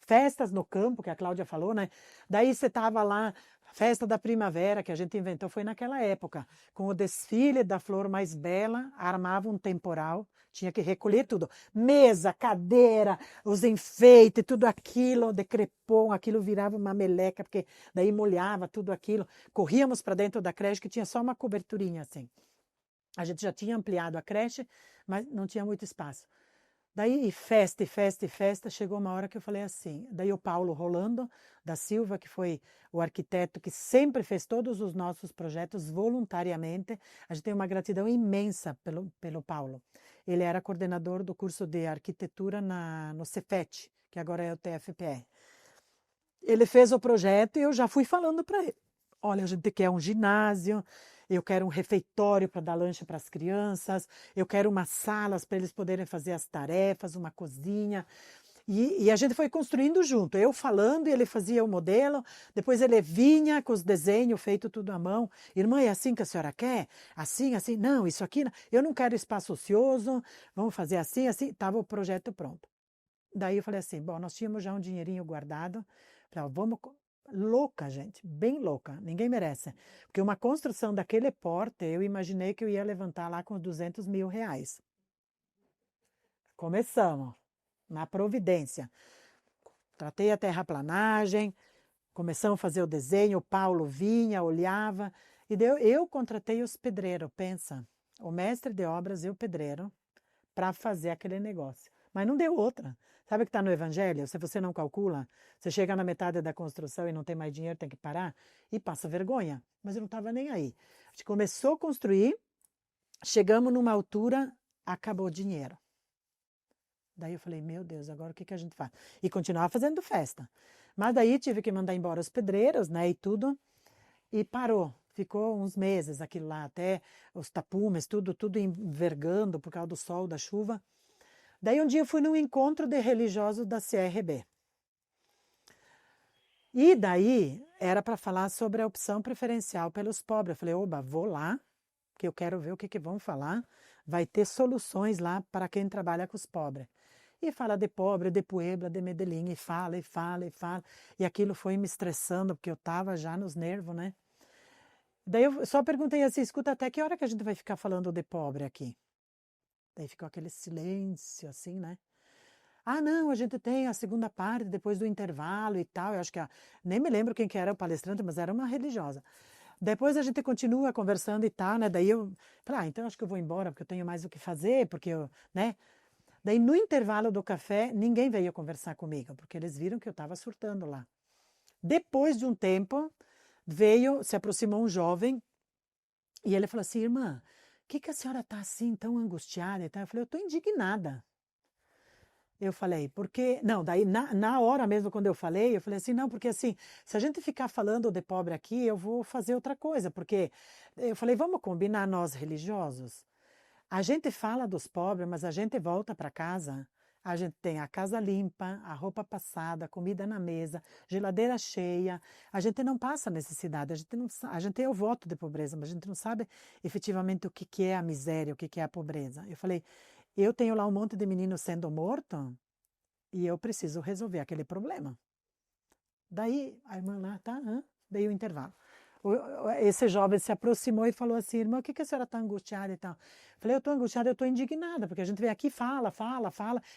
festas no campo, que a Cláudia falou, né? Daí você tava lá, festa da primavera, que a gente inventou, foi naquela época, com o desfile da flor mais bela, armava um temporal, tinha que recolher tudo. Mesa, cadeira, os enfeites, tudo aquilo, de crepom, aquilo virava uma meleca, porque daí molhava tudo aquilo. Corríamos para dentro da creche, que tinha só uma coberturinha assim. A gente já tinha ampliado a creche, mas não tinha muito espaço. Daí, festa, e festa, e festa, chegou uma hora que eu falei assim. Daí o Paulo Rolando da Silva, que foi o arquiteto que sempre fez todos os nossos projetos voluntariamente. A gente tem uma gratidão imensa pelo Paulo. Ele era coordenador do curso de arquitetura no Cefet, que agora é o TFPR. Ele fez o projeto e eu já fui falando para ele. Olha, a gente quer um ginásio, eu quero um refeitório para dar lanche para as crianças, eu quero umas salas para eles poderem fazer as tarefas, uma cozinha. E a gente foi construindo junto, eu falando e ele fazia o modelo, depois ele vinha com os desenhos feitos tudo à mão. Irmã, é assim que a senhora quer? Assim, assim? Não, isso aqui, não. Eu não quero espaço ocioso, vamos fazer assim, assim. Estava o projeto pronto. Daí eu falei assim, bom, nós tínhamos já um dinheirinho guardado, falei, vamos... Louca, gente, bem louca, ninguém merece. Porque uma construção daquele porte, eu imaginei que eu ia levantar lá com 200 mil reais. Começamos, na providência. Tratei a terraplanagem, começamos a fazer o desenho, o Paulo vinha, olhava, e eu contratei os pedreiros, pensa, o mestre de obras e o pedreiro, para fazer aquele negócio. Mas não deu outra. Sabe o que está no Evangelho? Se você não calcula, você chega na metade da construção e não tem mais dinheiro, tem que parar e passa vergonha. Mas eu não estava nem aí. A gente começou a construir, chegamos numa altura, acabou o dinheiro. Daí eu falei, meu Deus, agora o que a gente faz? E continuava fazendo festa. Mas daí tive que mandar embora os pedreiros, né, e tudo, e parou. Ficou uns meses aquilo lá, até os tapumes, tudo envergando por causa do sol, da chuva. Daí um dia eu fui num encontro de religiosos da CRB. E daí era para falar sobre a opção preferencial pelos pobres. Eu falei, oba, vou lá, que eu quero ver o que vão falar. Vai ter soluções lá para quem trabalha com os pobres. E fala de pobre, de Puebla, de Medellín, e fala, e fala, e fala. E aquilo foi me estressando, porque eu estava já nos nervos, né? Daí eu só perguntei assim, escuta, até que hora que a gente vai ficar falando de pobre aqui? Daí ficou aquele silêncio, assim, né? Ah, não, a gente tem a segunda parte, depois do intervalo e tal. Eu acho que nem me lembro quem que era o palestrante, mas era uma religiosa. Depois a gente continua conversando e tal, né? Daí eu falei, então acho que eu vou embora, porque eu tenho mais o que fazer, porque eu, né? Daí no intervalo do café, ninguém veio conversar comigo, porque eles viram que eu estava surtando lá. Depois de um tempo, se aproximou um jovem, e ele falou assim, irmã, que a senhora está assim, tão angustiada e tal? Eu falei, eu estou indignada. Eu falei, porque... Não, daí na hora mesmo, quando eu falei assim, não, porque assim, se a gente ficar falando de pobre aqui, eu vou fazer outra coisa, porque... Eu falei, vamos combinar nós religiosos? A gente fala dos pobres, mas a gente volta para casa, a gente tem a casa limpa, a roupa passada, a comida na mesa, geladeira cheia. A gente não passa necessidade, a gente tem o voto de pobreza, mas a gente não sabe efetivamente o que é a miséria, o que é a pobreza. Eu falei, eu tenho lá um monte de meninos sendo mortos e eu preciso resolver aquele problema. Daí a irmã lá, tá, veio o intervalo. Esse jovem se aproximou e falou assim, irmã, o que a senhora está angustiada e tal? Eu falei, eu estou angustiada, eu estou indignada, porque a gente vem aqui, fala,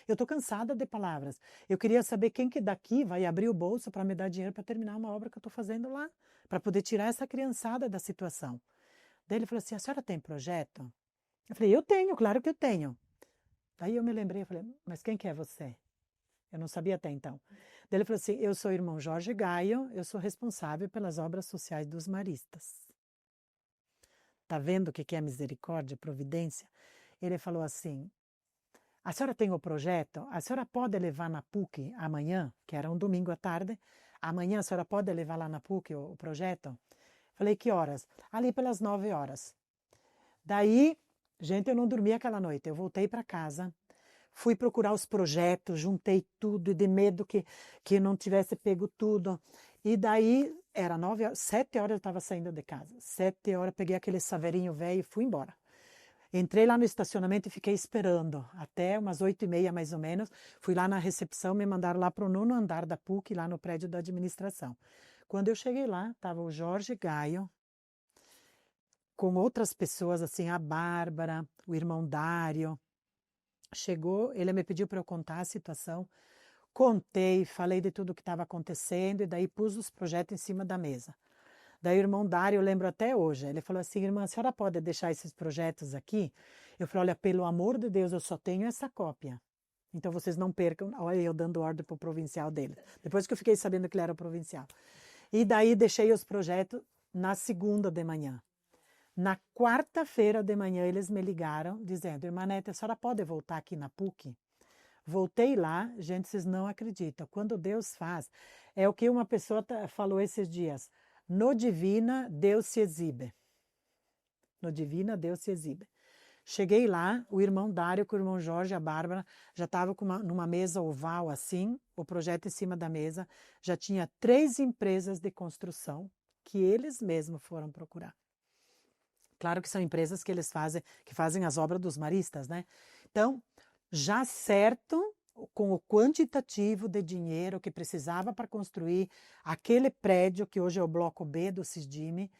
eu estou cansada de palavras. Eu queria saber quem que daqui vai abrir o bolso para me dar dinheiro para terminar uma obra que eu estou fazendo lá, para poder tirar essa criançada da situação. Daí ele falou assim, a senhora tem projeto? Eu falei, eu tenho, claro que eu tenho. Daí eu me lembrei, eu falei, mas quem que é você? Eu não sabia até então. Daí ele falou assim, eu sou o irmão Jorge Gaio, eu sou responsável pelas obras sociais dos maristas. Tá vendo o que é misericórdia, providência? Ele falou assim, a senhora tem o projeto? A senhora pode levar na PUC amanhã, que era um domingo à tarde, amanhã a senhora pode levar lá na PUC o projeto? Falei, que horas? Ali pelas 9 horas. Daí, gente, eu não dormi aquela noite, eu voltei para casa, fui procurar os projetos, juntei tudo, de medo que não tivesse pego tudo. E daí, era 9 horas, 7 horas eu estava saindo de casa. 7 horas, peguei aquele saveirinho velho e fui embora. Entrei lá no estacionamento e fiquei esperando até umas 8h30 mais ou menos. Fui lá na recepção, me mandaram lá para o 9º andar da PUC, lá no prédio da administração. Quando eu cheguei lá, estava o Jorge Gaio, com outras pessoas, assim, a Bárbara, o irmão Dário. Chegou, ele me pediu para eu contar a situação. Contei, falei de tudo o que estava acontecendo e daí pus os projetos em cima da mesa. Daí o irmão Dário, eu lembro até hoje, ele falou assim, irmã, a senhora pode deixar esses projetos aqui? Eu falei, olha, pelo amor de Deus, eu só tenho essa cópia. Então vocês não percam, olha eu dando ordem para o provincial dele. Depois que eu fiquei sabendo que ele era o provincial. E daí deixei os projetos na segunda de manhã. Na quarta-feira de manhã eles me ligaram dizendo, irmã Nete, a senhora pode voltar aqui na PUC? Voltei lá, gente, vocês não acreditam. Quando Deus faz, é o que uma pessoa falou esses dias. No Divina, Deus se exibe. No Divina, Deus se exibe. Cheguei lá, o irmão Dário com o irmão Jorge, a Bárbara, já estavam numa mesa oval assim, o projeto em cima da mesa. Já tinha 3 empresas de construção que eles mesmos foram procurar. Claro que são empresas que eles fazem as obras dos maristas, né? Então, já certo com o quantitativo de dinheiro que precisava para construir aquele prédio que hoje é o bloco B do Cisdime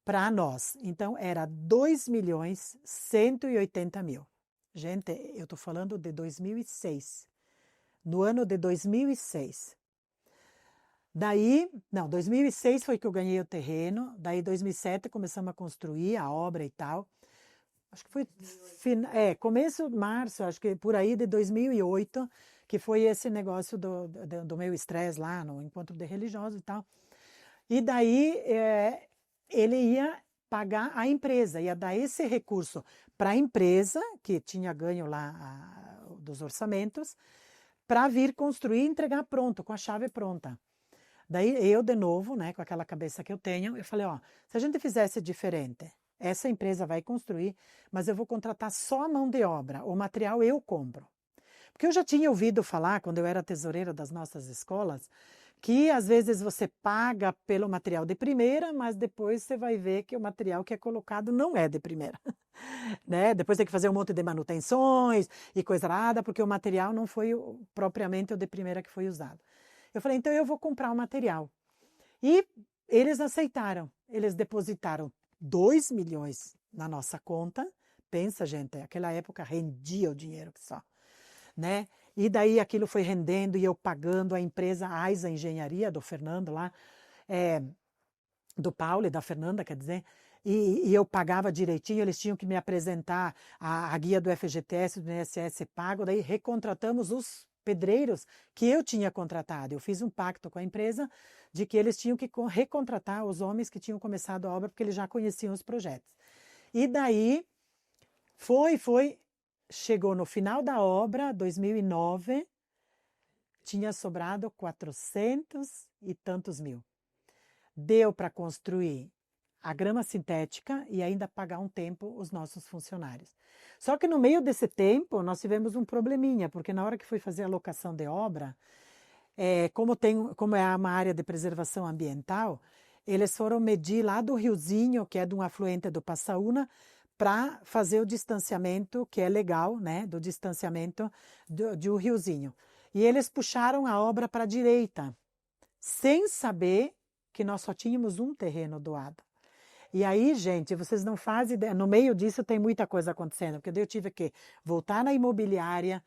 para nós. Então era 2.180.000. Gente, eu estou falando de 2006. No ano de 2006. Daí, não, 2006 foi que eu ganhei o terreno. Daí 2007 começamos a construir a obra e tal. Acho que foi começo de março, acho que por aí de 2008, que foi esse negócio do meu estresse lá no encontro de religiosos e tal. E daí ele ia pagar a empresa, ia dar esse recurso para a empresa, que tinha ganho lá dos orçamentos, para vir construir e entregar pronto, com a chave pronta. Daí eu, de novo, né, com aquela cabeça que eu tenho, eu falei, ó, se a gente fizesse diferente, essa empresa vai construir, mas eu vou contratar só a mão de obra, o material eu compro. Porque eu já tinha ouvido falar, quando eu era tesoureira das nossas escolas, que às vezes você paga pelo material de primeira, mas depois você vai ver que o material que é colocado não é de primeira. Né? Depois tem que fazer um monte de manutenções e coisa nada, porque o material não foi propriamente o de primeira que foi usado. Eu falei, então eu vou comprar o material. E eles aceitaram, eles depositaram 2 milhões na nossa conta. Pensa, gente, naquela época rendia o dinheiro que só, né? E daí aquilo foi rendendo e eu pagando a empresa AISA Engenharia, do Fernando lá, do Paulo e da Fernanda, quer dizer, e eu pagava direitinho, eles tinham que me apresentar a guia do FGTS, do INSS pago, daí recontratamos os pedreiros que eu tinha contratado. Eu fiz um pacto com a empresa de que eles tinham que recontratar os homens que tinham começado a obra, porque eles já conheciam os projetos. E daí chegou no final da obra, 2009, tinha sobrado 400 e tantos mil. Deu para construir a grama sintética e ainda pagar um tempo os nossos funcionários. Só que no meio desse tempo nós tivemos um probleminha, porque na hora que fui fazer a locação de obra, como é uma área de preservação ambiental, eles foram medir lá do riozinho, que é de um afluente do Passaúna, para fazer o distanciamento, que é legal, né, do distanciamento de um riozinho. E eles puxaram a obra para a direita, sem saber que nós só tínhamos um terreno doado. E aí, gente, vocês não fazem ideia, no meio disso tem muita coisa acontecendo, porque eu tive que voltar na imobiliária,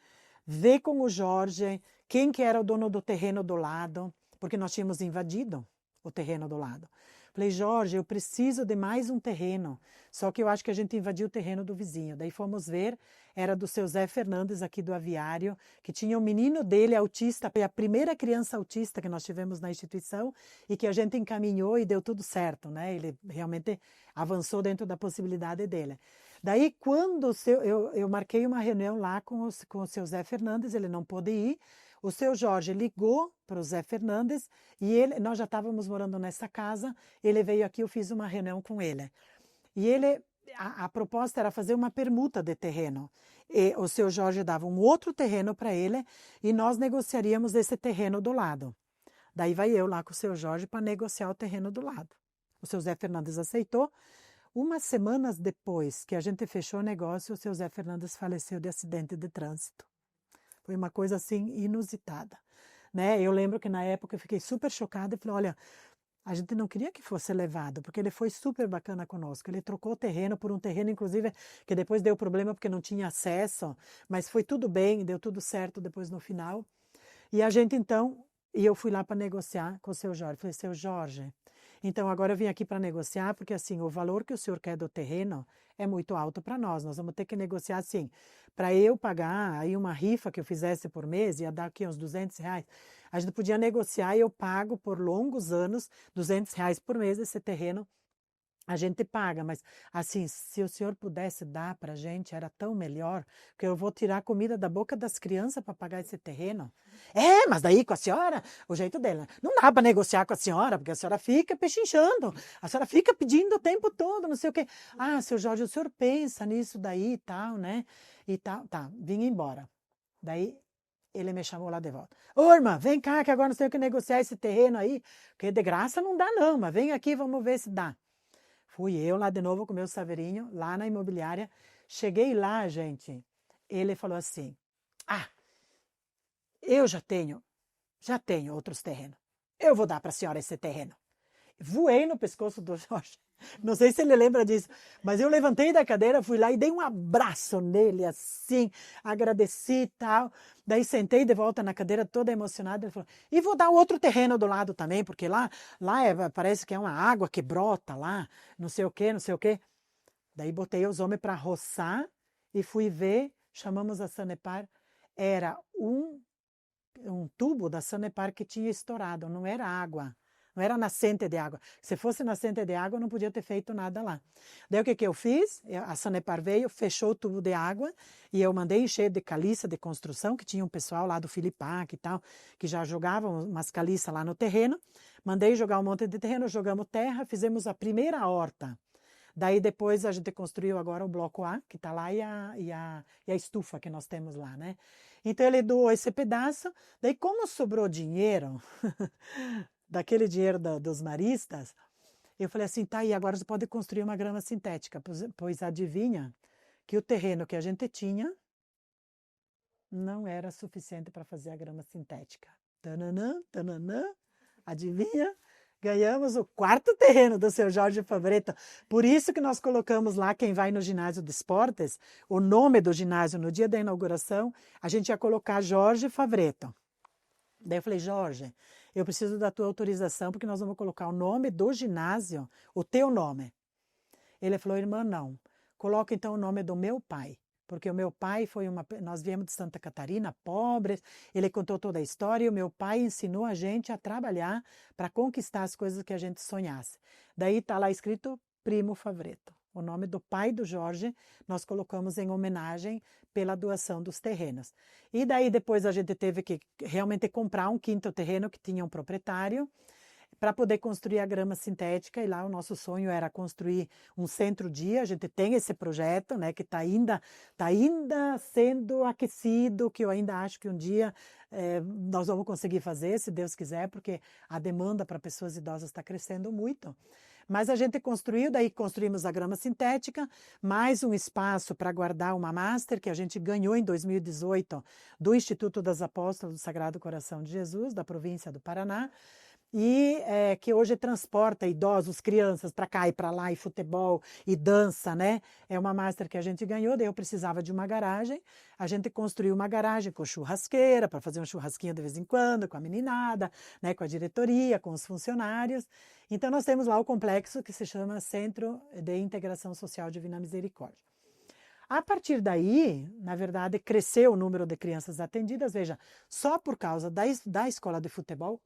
ver com o Jorge quem que era o dono do terreno do lado, porque nós tínhamos invadido o terreno do lado. Falei, Jorge, eu preciso de mais um terreno, só que eu acho que a gente invadiu o terreno do vizinho. Daí fomos ver, era do seu Zé Fernandes aqui do Aviário, que tinha um menino dele autista, foi a primeira criança autista que nós tivemos na instituição e que a gente encaminhou e deu tudo certo, né? Ele realmente avançou dentro da possibilidade dele. Daí, quando eu marquei uma reunião lá com o seu Zé Fernandes, ele não pôde ir. O seu Jorge ligou para o Zé Fernandes e nós já estávamos morando nessa casa, ele veio aqui, eu fiz uma reunião com ele. E a proposta era fazer uma permuta de terreno. E o seu Jorge dava um outro terreno para ele e nós negociaríamos esse terreno do lado. Daí vai eu lá com o seu Jorge para negociar o terreno do lado. O seu Zé Fernandes aceitou. Umas semanas depois que a gente fechou o negócio, o seu Zé Fernandes faleceu de acidente de trânsito. Foi uma coisa assim inusitada, né? Eu lembro que na época eu fiquei super chocada e falei, olha, a gente não queria que fosse levado, porque ele foi super bacana conosco. Ele trocou o terreno por um terreno, inclusive, que depois deu problema porque não tinha acesso, mas foi tudo bem, deu tudo certo depois no final. E a gente então, e eu fui lá para negociar com o seu Jorge. Falei, seu Jorge, então agora eu vim aqui para negociar, porque assim, o valor que o senhor quer do terreno é muito alto para nós. Nós vamos ter que negociar assim, para eu pagar aí uma rifa que eu fizesse por mês, ia dar aqui uns R$ 200. A gente podia negociar e eu pago por longos anos R$ 200 por mês esse terreno. A gente paga, mas assim, se o senhor pudesse dar para a gente, era tão melhor, que eu vou tirar comida da boca das crianças para pagar esse terreno. É, mas daí com a senhora, o jeito dela, não dá para negociar com a senhora, porque a senhora fica pechinchando, a senhora fica pedindo o tempo todo, não sei o quê. Ah, seu Jorge, o senhor pensa nisso daí e tal, né? E tal, tá, vim embora. Daí ele me chamou lá de volta. Ô, irmã, vem cá, que agora nós temos que negociar esse terreno aí, porque de graça não dá não, mas vem aqui, vamos ver se dá. Fui eu lá de novo com o meu saveirinho, lá na imobiliária. Cheguei lá, gente, ele falou assim, ah, eu já tenho outros terrenos. Eu vou dar para a senhora esse terreno. Voei no pescoço do Jorge. Não sei se ele lembra disso, mas eu levantei da cadeira, fui lá e dei um abraço nele, assim, agradeci e tal. Daí sentei de volta na cadeira, toda emocionada. Ele falou, e vou dar outro terreno do lado também, porque lá parece que é uma água que brota lá, não sei o quê, não sei o quê. Daí botei os homens para roçar e fui ver, chamamos a Sanepar. Era um tubo da Sanepar que tinha estourado, não era água. Não era nascente de água. Se fosse nascente de água, eu não podia ter feito nada lá. Daí o que eu fiz? A Sanepar veio, fechou o tubo de água e eu mandei encher de caliça de construção, que tinha um pessoal lá do Filipac e tal, que já jogavam umas caliças lá no terreno. Mandei jogar um monte de terreno, jogamos terra, fizemos a primeira horta. Daí depois a gente construiu agora o bloco A, que está lá, e a estufa que nós temos lá, né? Então ele doou esse pedaço. Daí como sobrou dinheiro... daquele dinheiro dos maristas, eu falei assim, tá, e agora você pode construir uma grama sintética, pois adivinha que o terreno que a gente tinha não era suficiente para fazer a grama sintética. Tananã, tananã, adivinha? Ganhamos o quarto terreno do seu Jorge Favreto. Por isso que nós colocamos lá, quem vai no ginásio de esportes, o nome do ginásio no dia da inauguração, a gente ia colocar Jorge Favreto. Daí eu falei, Jorge, eu preciso da tua autorização, porque nós vamos colocar o nome do ginásio, o teu nome. Ele falou, irmã, não. Coloca então o nome do meu pai. Porque o meu pai nós viemos de Santa Catarina, pobres, ele contou toda a história e o meu pai ensinou a gente a trabalhar para conquistar as coisas que a gente sonhasse. Daí está lá escrito Primo Favreto. O nome do pai do Jorge nós colocamos em homenagem pela doação dos terrenos. E daí depois a gente teve que realmente comprar um quinto terreno que tinha um proprietário para poder construir a grama sintética, e lá o nosso sonho era construir um centro-dia. A gente tem esse projeto, né, que está ainda sendo aquecido, que eu ainda acho que um dia nós vamos conseguir fazer, se Deus quiser, porque a demanda para pessoas idosas está crescendo muito. Mas a gente construiu, daí construímos a grama sintética, mais um espaço para guardar uma master que a gente ganhou em 2018 do Instituto das Apóstolas do Sagrado Coração de Jesus, da província do Paraná, e que hoje transporta idosos, crianças para cá e para lá, e futebol, e dança, né? É uma master que a gente ganhou, daí eu precisava de uma garagem, a gente construiu uma garagem com churrasqueira, para fazer um churrasquinho de vez em quando, com a meninada, né? Com a diretoria, com os funcionários. Então nós temos lá o complexo que se chama Centro de Integração Social Divina Misericórdia. A partir daí, na verdade, cresceu o número de crianças atendidas. Veja, só por causa da escola de futebol,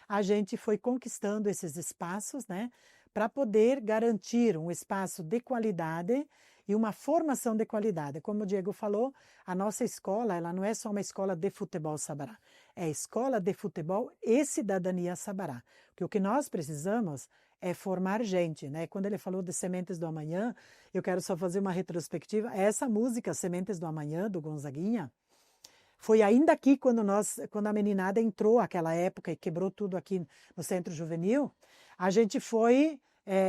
a gente foi conquistando esses espaços, né, para poder garantir um espaço de qualidade e uma formação de qualidade. Como o Diego falou, a nossa escola, ela não é só uma escola de futebol Sabará, é escola de futebol e cidadania Sabará. Porque o que nós precisamos é formar gente, né? Quando ele falou de Sementes do Amanhã, eu quero só fazer uma retrospectiva. Essa música, Sementes do Amanhã, do Gonzaguinha, foi ainda aqui quando a meninada entrou aquela época e quebrou tudo aqui no Centro Juvenil, a gente foi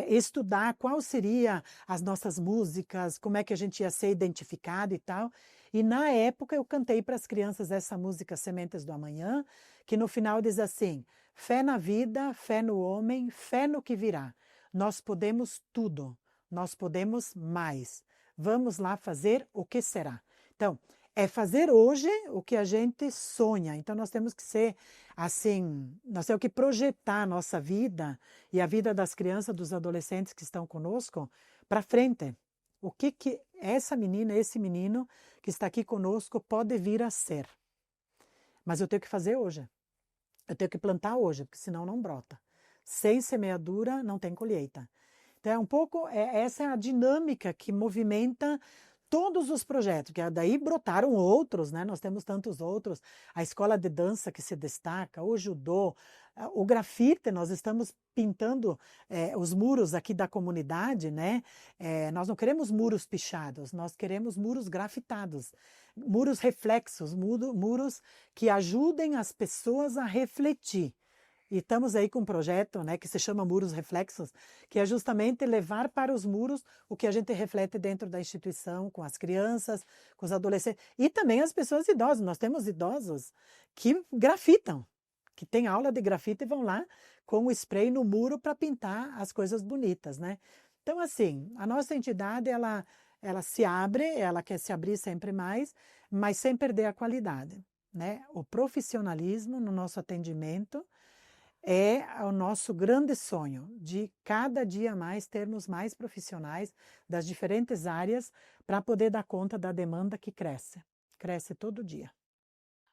estudar qual seria as nossas músicas, como é que a gente ia ser identificado e tal. E na época eu cantei para as crianças essa música Sementes do Amanhã, que no final diz assim: fé na vida, fé no homem, fé no que virá. Nós podemos tudo, nós podemos mais. Vamos lá fazer o que será. Então, é fazer hoje o que a gente sonha. Então, nós temos que ser assim, nós temos que projetar a nossa vida e a vida das crianças, dos adolescentes que estão conosco para frente. O que essa menina, esse menino que está aqui conosco pode vir a ser. Mas eu tenho que fazer hoje. Eu tenho que plantar hoje, porque senão não brota. Sem semeadura, não tem colheita. Então, é um pouco, essa é a dinâmica que movimenta todos os projetos, que daí brotaram outros, né? Nós temos tantos outros. A escola de dança que se destaca, o judô, o grafite, nós estamos pintando os muros aqui da comunidade, né? Nós não queremos muros pichados, nós queremos muros grafitados, muros reflexos, muros que ajudem as pessoas a refletir. E estamos aí com um projeto, né, que se chama Muros Reflexos, que é justamente levar para os muros o que a gente reflete dentro da instituição, com as crianças, com os adolescentes e também as pessoas idosas. Nós temos idosos que grafitam, que têm aula de grafite e vão lá com o spray no muro para pintar as coisas bonitas, né? Então, assim, a nossa entidade, ela se abre, ela quer se abrir sempre mais, mas sem perder a qualidade, né? O profissionalismo no nosso atendimento é o nosso grande sonho de cada dia mais termos mais profissionais das diferentes áreas para poder dar conta da demanda que cresce todo dia.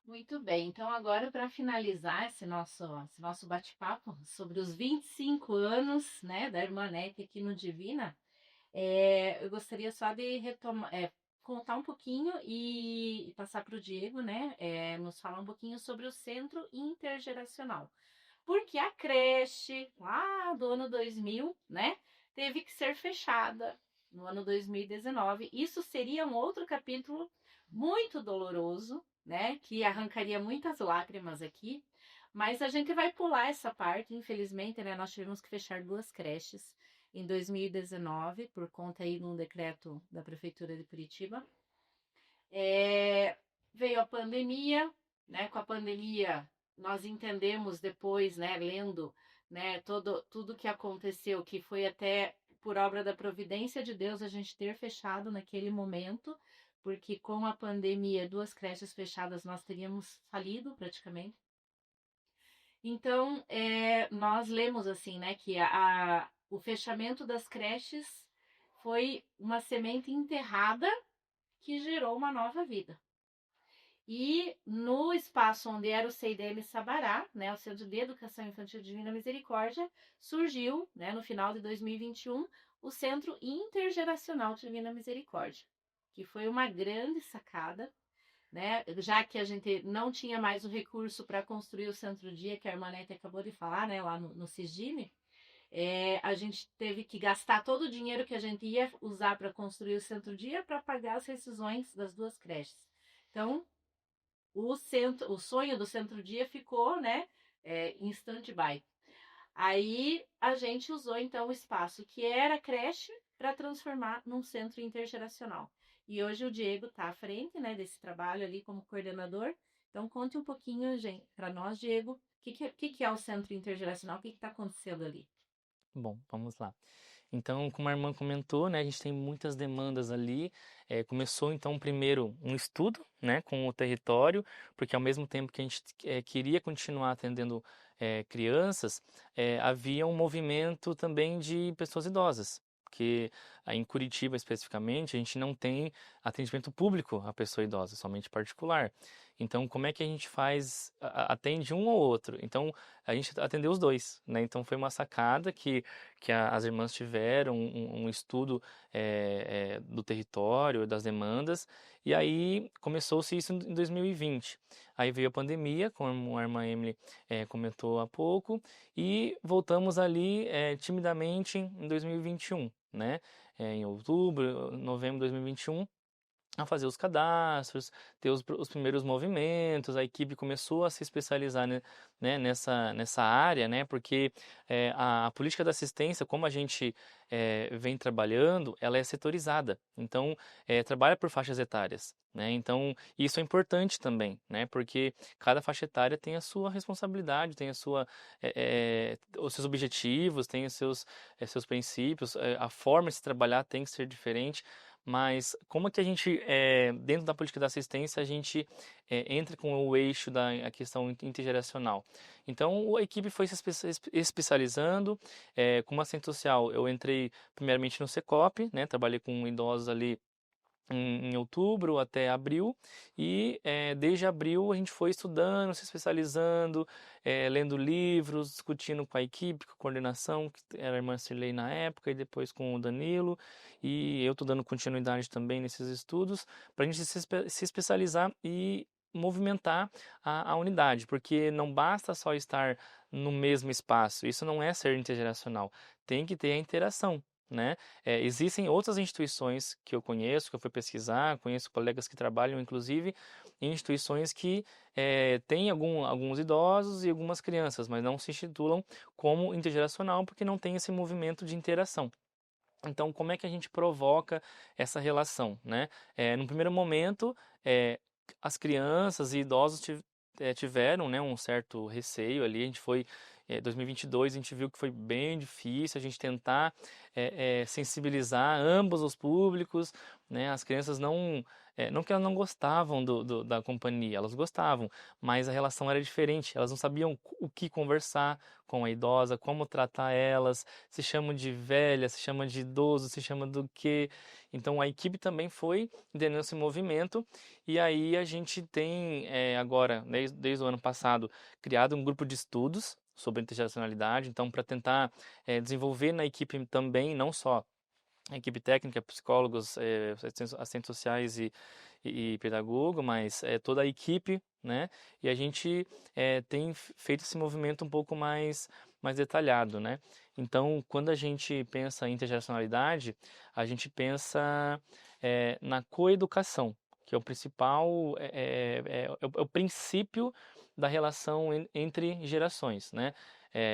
Muito bem, então agora para finalizar esse nosso bate-papo sobre os 25 anos, né, da Irmã Nete aqui no Divina, eu gostaria só de contar um pouquinho e passar para o Diego, né, nos falar um pouquinho sobre o Centro Intergeracional. Porque a creche, lá do ano 2000, né, teve que ser fechada no ano 2019. Isso seria um outro capítulo muito doloroso, né, que arrancaria muitas lágrimas aqui. Mas a gente vai pular essa parte, infelizmente, né, nós tivemos que fechar 2 creches em 2019, por conta aí de um decreto da Prefeitura de Curitiba. Veio a pandemia, né, com a pandemia nós entendemos depois, né, lendo, né, tudo que aconteceu, que foi até por obra da providência de Deus a gente ter fechado naquele momento, porque com a pandemia, 2 creches fechadas, nós teríamos falido praticamente. Então, nós lemos assim, né, que o fechamento das creches foi uma semente enterrada que gerou uma nova vida. E no espaço onde era o CIDM Sabará, né, o Centro de Educação Infantil Divina Misericórdia, surgiu, né, no final de 2021, o Centro Intergeracional Divina Misericórdia, que foi uma grande sacada, né, já que a gente não tinha mais o recurso para construir o Centro-Dia, que a Irmã Nete acabou de falar, né, lá no CISDIME, a gente teve que gastar todo o dinheiro que a gente ia usar para construir o Centro-Dia para pagar as rescisões das 2 creches. Então, o sonho do Centro-Dia ficou, né, em stand-by. Aí a gente usou então o espaço que era creche para transformar num centro intergeracional. E hoje o Diego está à frente, né, desse trabalho ali como coordenador. Então conte um pouquinho, gente, para nós, Diego, o que é o centro intergeracional, o que está acontecendo ali? Bom, vamos lá. Então, como a irmã comentou, né, a gente tem muitas demandas ali. Começou, então, primeiro um estudo, né, com o território, porque ao mesmo tempo que a gente queria continuar atendendo crianças, havia um movimento também de pessoas idosas. Porque em Curitiba, especificamente, a gente não tem atendimento público à pessoa idosa, somente particular. Então, como é que a gente atende um ou outro? Então, a gente atendeu os dois, né? Então, foi uma sacada que as irmãs tiveram, um estudo do território, das demandas, e aí começou-se isso em 2020. Aí veio a pandemia, como a irmã Emily comentou há pouco, e voltamos ali timidamente em 2021, né? Em outubro, novembro de 2021, a fazer os cadastros, ter os primeiros movimentos, a equipe começou a se especializar, né, nessa área, né, porque a política da assistência, como a gente vem trabalhando, ela é setorizada, então trabalha por faixas etárias, né, então isso é importante também, né, porque cada faixa etária tem a sua responsabilidade, tem os seus objetivos, tem seus princípios, a forma de se trabalhar tem que ser diferente. Mas como é que a gente, dentro da política da assistência, a gente entra com o eixo da a questão intergeracional? Então, a equipe foi se especializando. Como assistente social, eu entrei primeiramente no Secop, né? Trabalhei com idosos ali em outubro até abril, e desde abril a gente foi estudando, se especializando, lendo livros, discutindo com a equipe, com a coordenação, que era a irmã Cirlei na época, e depois com o Danilo, e eu estou dando continuidade também nesses estudos, para a gente se especializar e movimentar a unidade, porque não basta só estar no mesmo espaço, isso não é ser intergeracional, tem que ter a interação, né? Existem outras instituições que eu conheço, que eu fui pesquisar, conheço colegas que trabalham, inclusive, em instituições que têm alguns idosos e algumas crianças, mas não se institulam como intergeracional porque não tem esse movimento de interação. Então, como é que a gente provoca essa relação, né? No primeiro momento, as crianças e idosos tiveram, né, um certo receio ali. A gente foi, 2022, a gente viu que foi bem difícil a gente tentar sensibilizar ambos os públicos, né? As crianças não que elas não gostavam da companhia, elas gostavam, mas a relação era diferente. Elas não sabiam o que conversar com a idosa, como tratar elas, se chamam de velha, se chama de idoso, se chama do quê. Então a equipe também foi entendendo esse movimento, e aí a gente tem agora, desde o ano passado, criado um grupo de estudos sobre intergeracionalidade, então para tentar desenvolver na equipe também, não só a equipe técnica, psicólogos, assistentes sociais e pedagogo, mas toda a equipe, né? E a gente tem feito esse movimento um pouco mais detalhado, né? Então, quando a gente pensa em intergeracionalidade, a gente pensa na coeducação, que é o principal, é o princípio da relação entre gerações, né?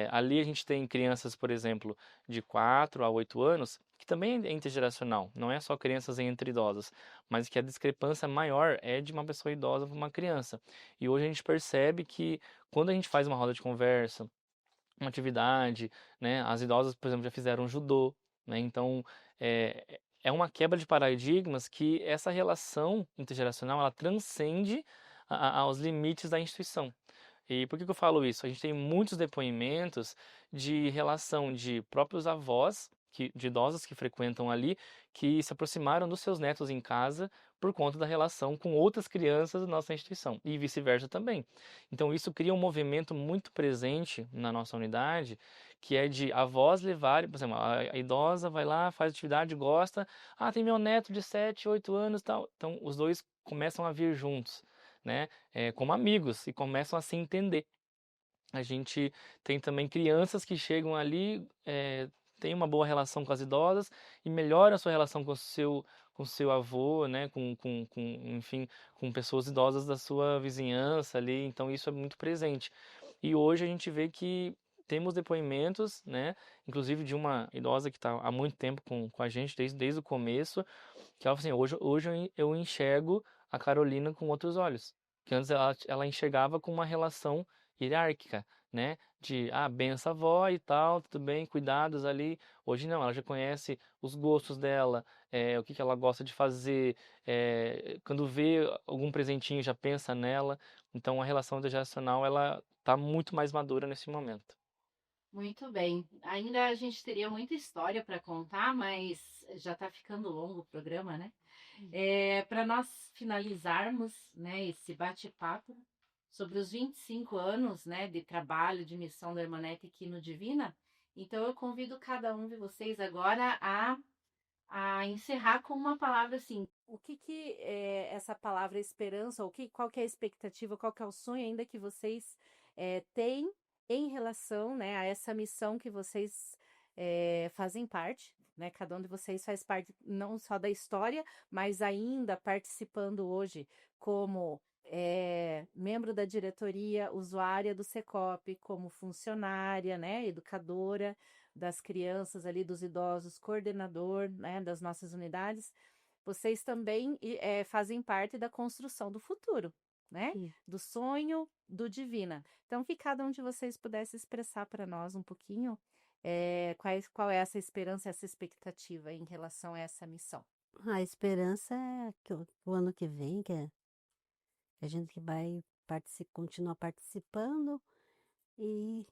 Ali a gente tem crianças, por exemplo, de 4 a 8 anos, que também é intergeracional, não é só crianças entre idosos, mas que a discrepância maior é de uma pessoa idosa para uma criança. E hoje a gente percebe que quando a gente faz uma roda de conversa, uma atividade, né, as idosas, por exemplo, já fizeram judô, né, então é uma quebra de paradigmas que essa relação intergeracional, ela transcende aos limites da instituição. E por que eu falo isso? A gente tem muitos depoimentos de relação de próprios avós, de idosos que frequentam ali, que se aproximaram dos seus netos em casa por conta da relação com outras crianças da nossa instituição, e vice-versa também. Então isso cria um movimento muito presente na nossa unidade, que é de avós levarem, por exemplo, a idosa vai lá, faz atividade, gosta, tem meu neto de 7, 8 anos, tal. Então os dois começam a vir juntos, né? Como amigos, e começam a se entender. A gente tem também crianças que chegam ali, têm uma boa relação com as idosas e melhoram a sua relação com seu avô, né? Enfim, com pessoas idosas da sua vizinhança ali. Então isso é muito presente. E hoje a gente vê que temos depoimentos, né? Inclusive de uma idosa que está há muito tempo com a gente, desde o começo, que ela fala assim, hoje eu enxergo a Carolina com outros olhos. Que antes ela enxergava com uma relação hierárquica, né? Benção avó e tal, tudo bem, cuidados ali. Hoje não, ela já conhece os gostos dela, o que ela gosta de fazer, quando vê algum presentinho já pensa nela. Então a relação intergeracional, ela tá muito mais madura nesse momento. Muito bem. Ainda a gente teria muita história para contar, mas já está ficando longo o programa, né? Para nós finalizarmos, né, esse bate-papo sobre os 25 anos, né, de trabalho, de missão da Hermanete aqui no Divina, então eu convido cada um de vocês agora a encerrar com uma palavra assim. O que é essa palavra esperança, qual que é a expectativa, qual que é o sonho ainda que vocês têm em relação, né, a essa missão que vocês fazem parte, né? Cada um de vocês faz parte não só da história, mas ainda participando hoje como membro da diretoria, usuária do Secop, como funcionária, né? Educadora das crianças ali, dos idosos, coordenador, né? Das nossas unidades. Vocês também fazem parte da construção do futuro, né? Sim. Do sonho do Divina. Então, que cada um de vocês pudesse expressar para nós um pouquinho qual é essa esperança, essa expectativa em relação a essa missão. A esperança é que o ano que vem, que a gente vai continuar participando e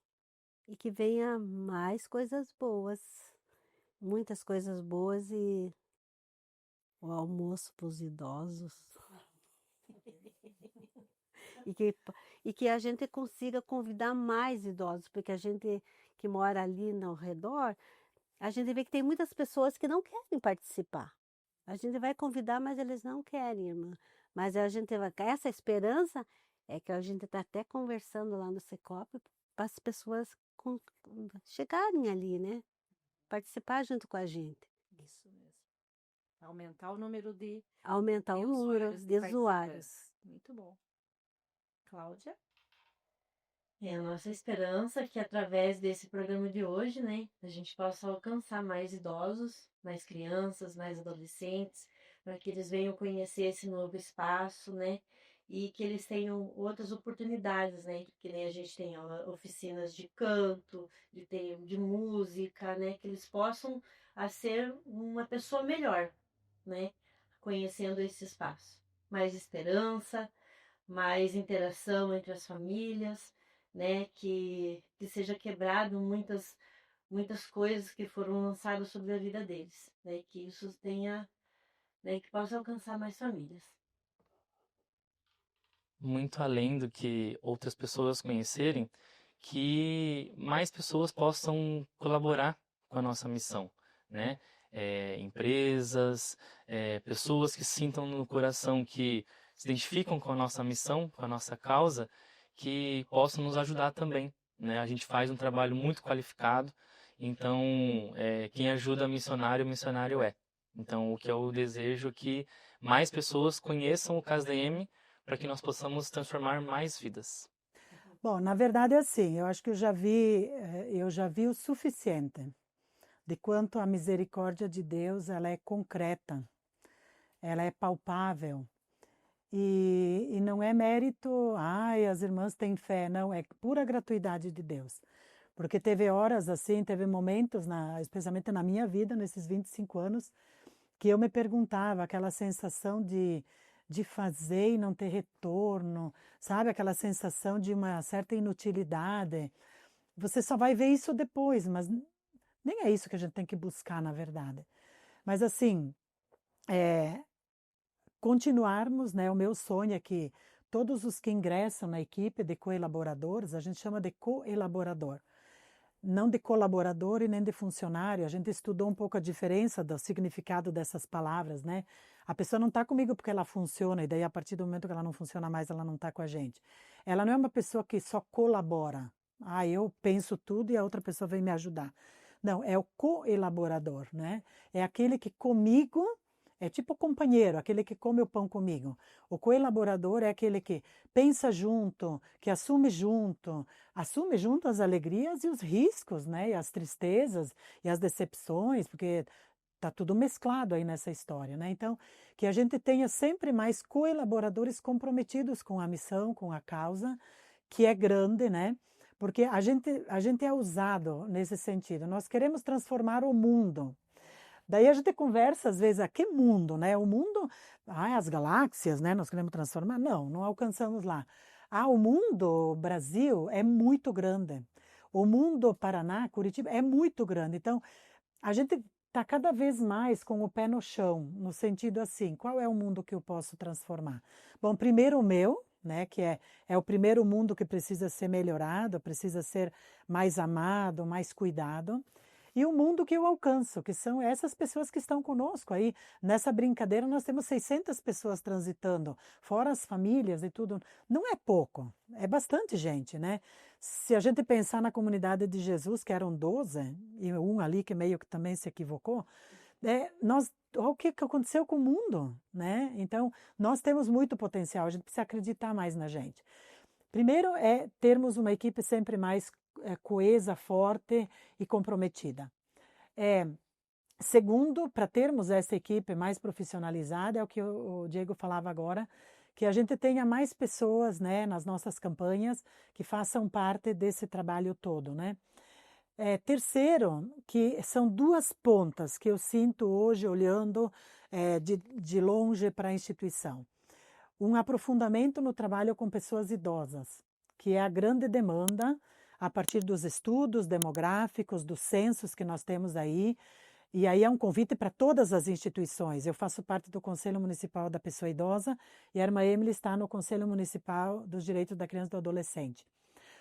que venha mais coisas boas, muitas coisas boas e o almoço para os idosos. E que a gente consiga convidar mais idosos, porque a gente que mora ali no redor, a gente vê que tem muitas pessoas que não querem participar. A gente vai convidar, mas eles não querem, irmã. Mas a gente essa esperança é que a gente está até conversando lá no Secop para as pessoas chegarem ali, né? Participar junto com a gente. Isso mesmo. Aumentar o número de Aumentar o número de usuários. Muito bom. Cláudia? É a nossa esperança que através desse programa de hoje, né, a gente possa alcançar mais idosos, mais crianças, mais adolescentes, para que eles venham conhecer esse novo espaço, né, e que eles tenham outras oportunidades, né, que nem a gente tem oficinas de canto, de música, né, que eles possam ser uma pessoa melhor, né, conhecendo esse espaço. Mais esperança, mais interação entre as famílias, né? Que seja quebrado muitas coisas que foram lançadas sobre a vida deles, né? Que isso tenha, né? Que possa alcançar mais famílias. Muito além do que outras pessoas conhecerem, que mais pessoas possam colaborar com a nossa missão, né? Empresas, pessoas que sintam no coração que se identificam com a nossa missão, com a nossa causa, que possam nos ajudar também, né? A gente faz um trabalho muito qualificado, então quem ajuda missionário, missionário é. Então, o que eu desejo é que mais pessoas conheçam o CASDM para que nós possamos transformar mais vidas. Bom, na verdade é assim, eu acho que eu já vi o suficiente de quanto a misericórdia de Deus ela é concreta, ela é palpável e não é mérito, as irmãs têm fé, não, é pura gratuidade de Deus. Porque teve horas assim, teve momentos, especialmente na minha vida, nesses 25 anos, que eu me perguntava, aquela sensação de fazer e não ter retorno, sabe? Aquela sensação de uma certa inutilidade. Você só vai ver isso depois, mas nem é isso que a gente tem que buscar, na verdade. Mas assim, continuarmos, né? O meu sonho é que todos os que ingressam na equipe de coelaboradores, a gente chama de coelaborador, não de colaborador e nem de funcionário. A gente estudou um pouco a diferença do significado dessas palavras, né? A pessoa não está comigo porque ela funciona, e daí a partir do momento que ela não funciona mais, ela não está com a gente. Ela não é uma pessoa que só colabora. Eu penso tudo e a outra pessoa vem me ajudar. Não, é o coelaborador, né? É aquele que comigo, é tipo companheiro, aquele que come o pão comigo. O coelaborador é aquele que pensa junto, que assume junto as alegrias e os riscos, né? E as tristezas e as decepções, porque tá tudo mesclado aí nessa história, né? Então, que a gente tenha sempre mais coelaboradores comprometidos com a missão, com a causa, que é grande, né? Porque a gente é usado nesse sentido. Nós queremos transformar o mundo. Daí a gente conversa às vezes, que mundo, né? O mundo, as galáxias, né? Nós queremos transformar? Não alcançamos lá. O mundo, o Brasil, é muito grande. O mundo, Paraná, Curitiba, é muito grande. Então, a gente está cada vez mais com o pé no chão, no sentido assim, qual é o mundo que eu posso transformar? Bom, primeiro o meu, né? Que é o primeiro mundo que precisa ser melhorado, precisa ser mais amado, mais cuidado. e o mundo que eu alcanço, que são essas pessoas que estão conosco aí. Nessa brincadeira nós temos 600 pessoas transitando, fora as famílias e tudo. Não é pouco, é bastante gente, né? Se a gente pensar na comunidade de Jesus, que eram 12, e um ali que meio que também se equivocou, olha o que aconteceu com o mundo, né? Então, nós temos muito potencial, a gente precisa acreditar mais na gente. Primeiro é termos uma equipe sempre mais coesa, forte e comprometida. Segundo, para termos essa equipe mais profissionalizada, é o que o Diego falava agora, que a gente tenha mais pessoas, né, nas nossas campanhas que façam parte desse trabalho todo, né? Terceiro, que são duas pontas que eu sinto hoje olhando de longe para a instituição. Um aprofundamento no trabalho com pessoas idosas, que é a grande demanda a partir dos estudos demográficos, dos censos que nós temos aí. E aí é um convite para todas as instituições. Eu faço parte do Conselho Municipal da Pessoa Idosa e a irmã Emily está no Conselho Municipal dos Direitos da Criança e do Adolescente.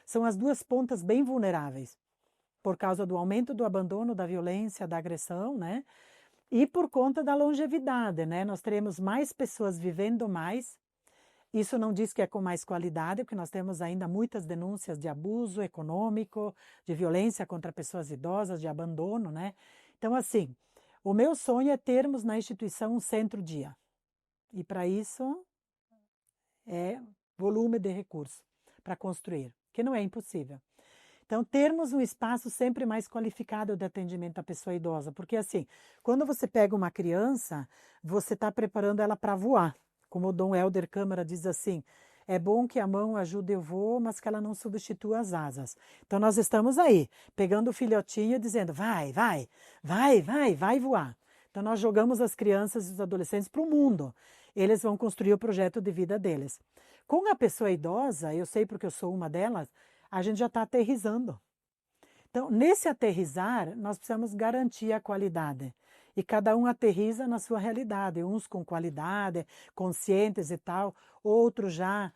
São as duas pontas bem vulneráveis, por causa do aumento do abandono, da violência, da agressão, né? E por conta da longevidade, né? Nós teremos mais pessoas vivendo mais. Isso não diz que é com mais qualidade, porque nós temos ainda muitas denúncias de abuso econômico, de violência contra pessoas idosas, de abandono, né? Então, assim, o meu sonho é termos na instituição um centro-dia. E para isso é volume de recurso para construir, que não é impossível. Então, termos um espaço sempre mais qualificado de atendimento à pessoa idosa, porque assim, quando você pega uma criança, você está preparando ela para voar. Como o Dom Helder Câmara diz assim, é bom que a mão ajude o voo, mas que ela não substitua as asas. Então, nós estamos aí, pegando o filhotinho e dizendo, vai voar. Então, nós jogamos as crianças e os adolescentes para o mundo. Eles vão construir o projeto de vida deles. Com a pessoa idosa, eu sei porque eu sou uma delas, a gente já está aterrissando. Então, nesse aterrissar, nós precisamos garantir a qualidade. E cada um aterriza na sua realidade, uns com qualidade, conscientes e tal, outros já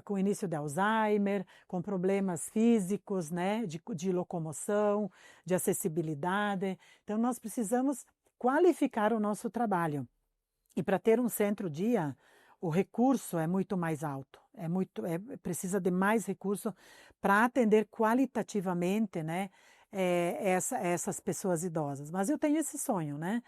com início de Alzheimer, com problemas físicos, né, de locomoção, de acessibilidade. Então, nós precisamos qualificar o nosso trabalho. E para ter um centro-dia, o recurso é muito mais alto, precisa de mais recurso para atender qualitativamente, né, essas pessoas idosas. Mas eu tenho esse sonho, né?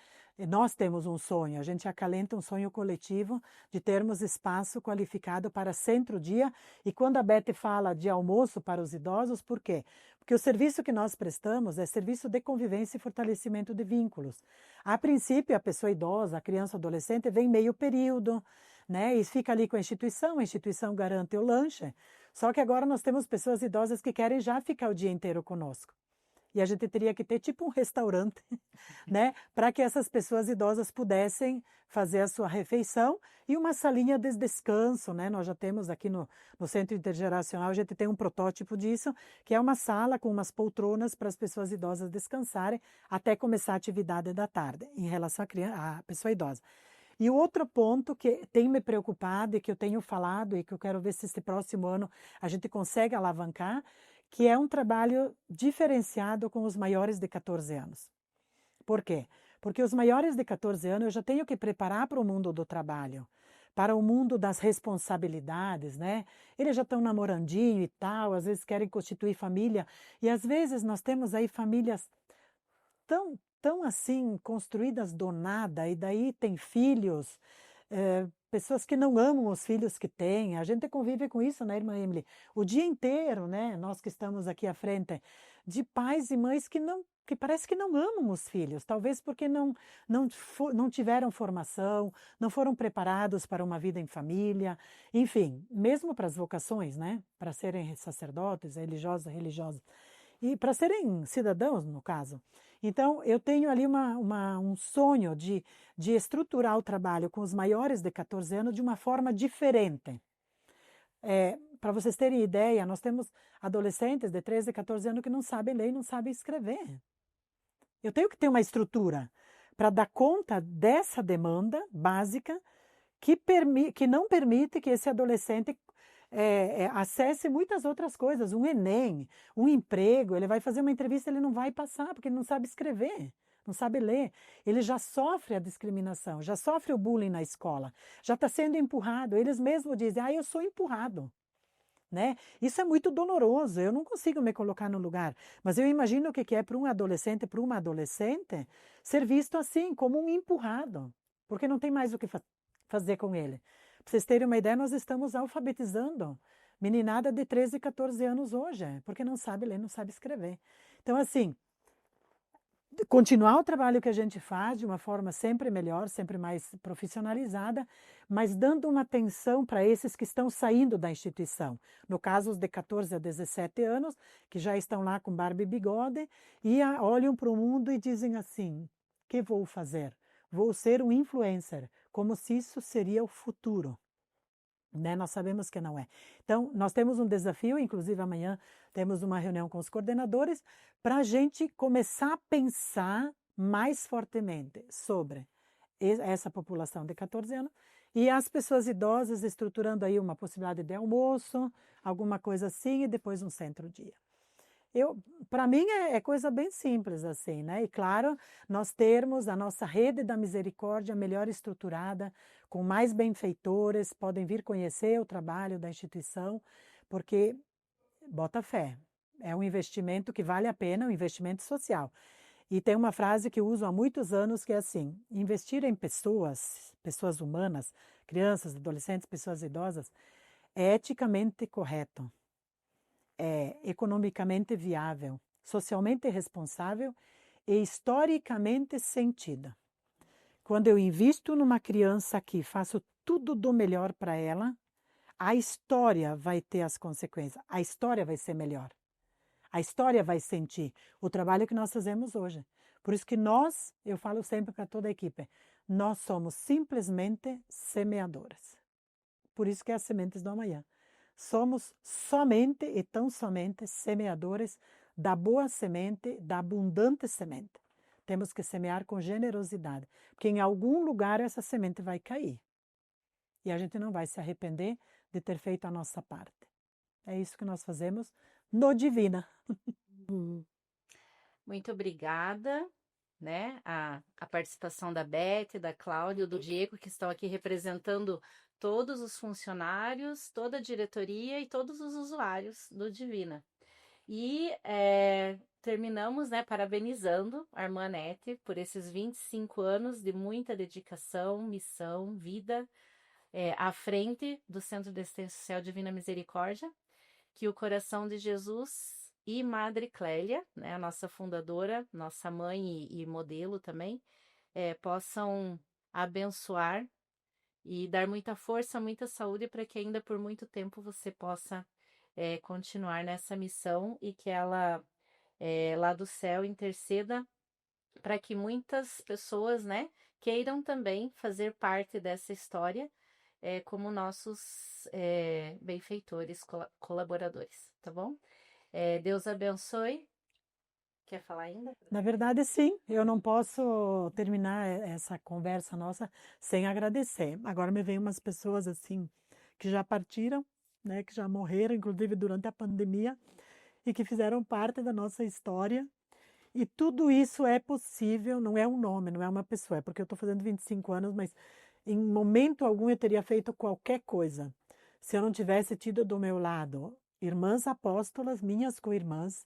Nós temos um sonho, a gente acalenta um sonho coletivo de termos espaço qualificado para centro-dia. E quando a Beth fala de almoço para os idosos, por quê? Porque o serviço que nós prestamos é serviço de convivência e fortalecimento de vínculos. A princípio, a pessoa idosa, a criança, adolescente, vem meio período, né? E fica ali com a instituição garante o lanche. Só que agora nós temos pessoas idosas que querem já ficar o dia inteiro conosco. E a gente teria que ter tipo um restaurante, né? Para que essas pessoas idosas pudessem fazer a sua refeição e uma salinha de descanso, né? Nós já temos aqui no Centro Intergeracional, a gente tem um protótipo disso, que é uma sala com umas poltronas para as pessoas idosas descansarem até começar a atividade da tarde, em relação à pessoa idosa. E o outro ponto que tem me preocupado e que eu tenho falado e que eu quero ver se esse próximo ano a gente consegue alavancar, que é um trabalho diferenciado com os maiores de 14 anos. Por quê? Porque os maiores de 14 anos eu já tenho que preparar para o mundo do trabalho, para o mundo das responsabilidades, né? Eles já estão namorandinho e tal, às vezes querem constituir família, e às vezes nós temos aí famílias tão assim, construídas do nada, e daí tem filhos, pessoas que não amam os filhos que têm. A gente convive com isso, né, irmã Emily? O dia inteiro, né, nós que estamos aqui à frente, de pais e mães que parece que não amam os filhos, talvez porque não tiveram formação, não foram preparados para uma vida em família, enfim, mesmo para as vocações, né, para serem sacerdotes, religiosas, e para serem cidadãos, no caso. Então, eu tenho ali um sonho de estruturar o trabalho com os maiores de 14 anos de uma forma diferente. Para vocês terem ideia, nós temos adolescentes de 13, 14 anos que não sabem ler e não sabem escrever. Eu tenho que ter uma estrutura para dar conta dessa demanda básica que não permite que esse adolescente acesse muitas outras coisas, um Enem, um emprego, ele vai fazer uma entrevista, ele não vai passar, porque ele não sabe escrever, não sabe ler. Ele já sofre a discriminação, já sofre o bullying na escola, já está sendo empurrado. Eles mesmos dizem, eu sou empurrado. Né? Isso é muito doloroso, eu não consigo me colocar no lugar, mas eu imagino o que é para um adolescente, para uma adolescente, ser visto assim, como um empurrado, porque não tem mais o que fazer com ele. Para vocês terem uma ideia, nós estamos alfabetizando meninada de 13, 14 anos hoje, porque não sabe ler, não sabe escrever. Então, assim, continuar o trabalho que a gente faz de uma forma sempre melhor, sempre mais profissionalizada, mas dando uma atenção para esses que estão saindo da instituição. No caso, os de 14 a 17 anos, que já estão lá com barba e bigode, e olham para o mundo e dizem assim, o que vou fazer? Vou ser um influencer, como se isso seria o futuro. Né? Nós sabemos que não é. Então, nós temos um desafio, inclusive amanhã temos uma reunião com os coordenadores, para a gente começar a pensar mais fortemente sobre essa população de 14 anos e as pessoas idosas, estruturando aí uma possibilidade de almoço, alguma coisa assim, e depois um centro-dia. Para mim é coisa bem simples assim, né? E claro, nós termos a nossa rede da misericórdia melhor estruturada, com mais benfeitores, podem vir conhecer o trabalho da instituição, porque bota fé, é um investimento que vale a pena, um investimento social. E tem uma frase que eu uso há muitos anos que é assim: investir em pessoas humanas, crianças, adolescentes, pessoas idosas, é eticamente correto. É economicamente viável, socialmente responsável e historicamente sentida. Quando eu invisto numa criança aqui, faço tudo do melhor para ela, a história vai ter as consequências, a história vai ser melhor. A história vai sentir o trabalho que nós fazemos hoje. Por isso que eu falo sempre para toda a equipe, nós somos simplesmente semeadoras. Por isso que é as sementes do amanhã. Somos somente e tão somente semeadores da boa semente, da abundante semente. Temos que semear com generosidade, porque em algum lugar essa semente vai cair. E a gente não vai se arrepender de ter feito a nossa parte. É isso que nós fazemos no Divina. Muito obrigada, né? A participação da Beth, da Cláudia, do Diego, que estão aqui representando todos os funcionários, toda a diretoria e todos os usuários do Divina. E terminamos, né, parabenizando a irmã Anete por esses 25 anos de muita dedicação, missão, vida à frente do Centro de Assistência Social Divina Misericórdia, que o coração de Jesus e Madre Clélia, né, a nossa fundadora, nossa mãe e modelo também, possam abençoar e dar muita força, muita saúde para que ainda por muito tempo você possa continuar nessa missão e que ela lá do céu interceda para que muitas pessoas, né, queiram também fazer parte dessa história como nossos benfeitores, colaboradores, tá bom? Deus abençoe. Quer falar ainda? Na verdade, sim, eu não posso terminar essa conversa nossa sem agradecer. Agora me vem umas pessoas assim que já partiram, né, que já morreram, inclusive durante a pandemia, e que fizeram parte da nossa história. E tudo isso é possível, não é um nome, não é uma pessoa, é porque eu estou fazendo 25 anos, mas em momento algum eu teria feito qualquer coisa se eu não tivesse tido do meu lado irmãs apóstolas, minhas co-irmãs,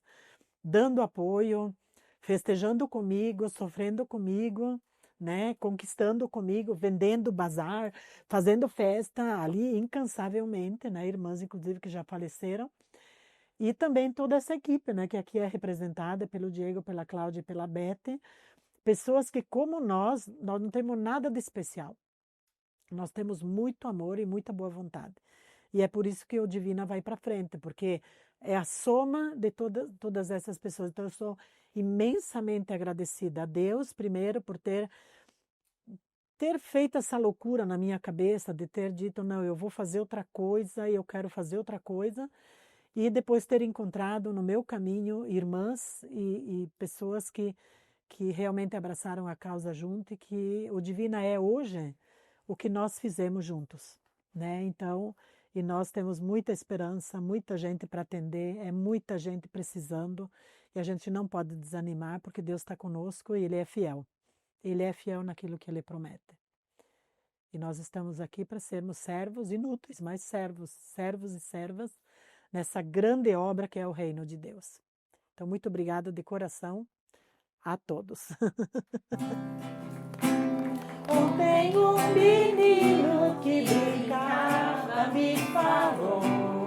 dando apoio, festejando comigo, sofrendo comigo, né, conquistando comigo, vendendo bazar, fazendo festa ali incansavelmente, né, irmãs inclusive que já faleceram. E também toda essa equipe, né, que aqui é representada pelo Diego, pela Cláudia e pela Beth, pessoas que como nós não temos nada de especial. Nós temos muito amor e muita boa vontade. E é por isso que o Divina vai para frente, porque é a soma de todas essas pessoas. Então, eu sou imensamente agradecida a Deus, primeiro, por ter feito essa loucura na minha cabeça, de ter dito, não, eu vou fazer outra coisa, eu quero fazer outra coisa, e depois ter encontrado no meu caminho irmãs e pessoas que realmente abraçaram a causa junto e que o Divina é hoje o que nós fizemos juntos, né? Então, e nós temos muita esperança, muita gente para atender, é muita gente precisando, e a gente não pode desanimar, porque Deus está conosco e Ele é fiel. Ele é fiel naquilo que Ele promete. E nós estamos aqui para sermos servos inúteis, mas servos e servas nessa grande obra que é o reino de Deus. Então, muito obrigada de coração a todos. Ontem um menino que brincava me falou: